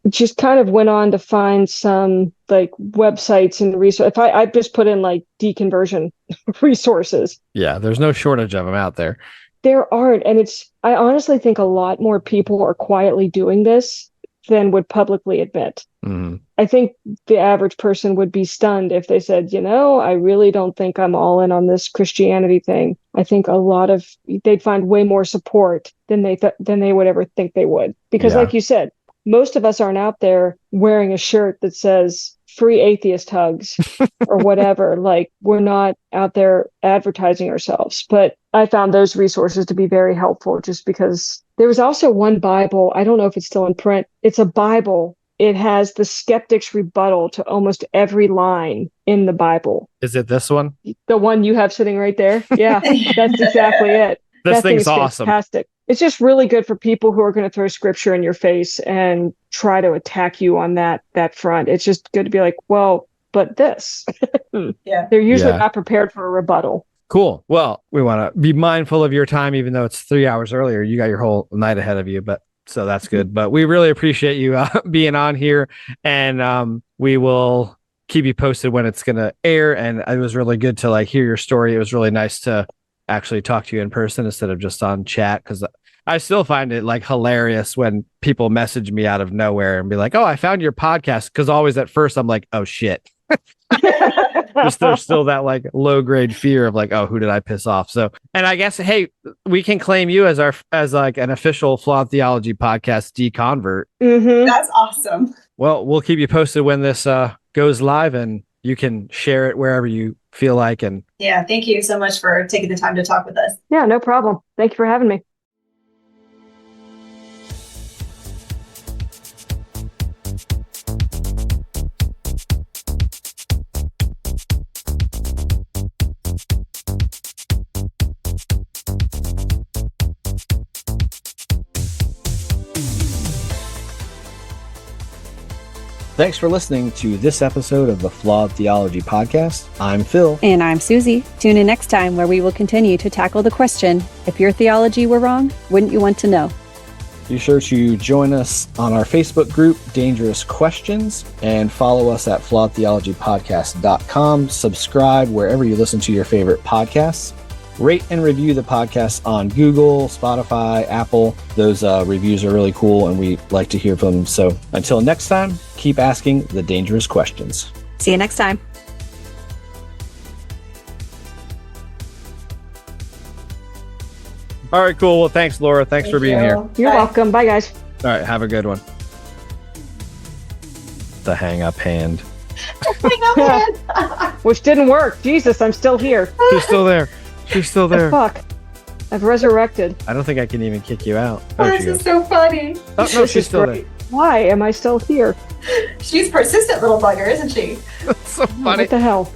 just kind of went on to find some like websites and resources. If I just put in like deconversion resources. Yeah, there's no shortage of them out there. There aren't. And I honestly think a lot more people are quietly doing this than would publicly admit. Mm-hmm. I think the average person would be stunned if they said, I really don't think I'm all in on this Christianity thing. I think they'd find way more support than they would ever think they would. Because like you said, most of us aren't out there wearing a shirt that says free atheist hugs or whatever. Like, we're not out there advertising ourselves. But I found those resources to be very helpful just because there was also one Bible. I don't know if it's still in print. It's a Bible. It has the skeptic's rebuttal to almost every line in the Bible. Is it this one? The one you have sitting right there? Yeah, that's exactly it. This thing's awesome. Fantastic. It's just really good for people who are going to throw scripture in your face and try to attack you on that front. It's just good to be like, well, but this. Yeah. They're usually not prepared for a rebuttal. Cool. Well, we want to be mindful of your time, even though it's 3 hours earlier. You got your whole night ahead of you, so that's good. But we really appreciate you being on here, and we will keep you posted when it's going to air. And it was really good to like hear your story. It was really nice to actually talk to you in person instead of just on chat, because I still find it like hilarious when people message me out of nowhere and be like, "Oh, I found your podcast," because always at first I'm like, "Oh shit." There's still that like low grade fear of like, oh, who did I piss off? So, and I guess, hey, we can claim you as like an official Flawed Theology podcast deconvert. Mm-hmm. That's awesome. Well, we'll keep you posted when this goes live, and you can share it wherever you feel like. And yeah, thank you so much for taking the time to talk with us. Yeah, no problem. Thank you for having me. thanks for listening to this episode of the Flawed Theology Podcast. I'm Phil. And I'm Susie. Tune in next time where we will continue to tackle the question, if your theology were wrong, wouldn't you want to know? Be sure to join us on our Facebook group, Dangerous Questions, and follow us at flawedtheologypodcast.com. Subscribe wherever you listen to your favorite podcasts. Rate and review the podcast on Google, Spotify, Apple. Those reviews are really cool, and we like to hear from them. So until next time, keep asking the dangerous questions. See you next time. All right, cool. Well, thanks, Laura. Thanks for being here. You're welcome. Bye, guys. All right, have a good one. The hang up hand. Which didn't work. Jesus, I'm still here. She's still there. She's still there. Fuck. I've resurrected. I don't think I can even kick you out. Oh, this is so funny. Oh, no, she's still there. Why am I still here? She's persistent little bugger, isn't she? That's so funny. What the hell?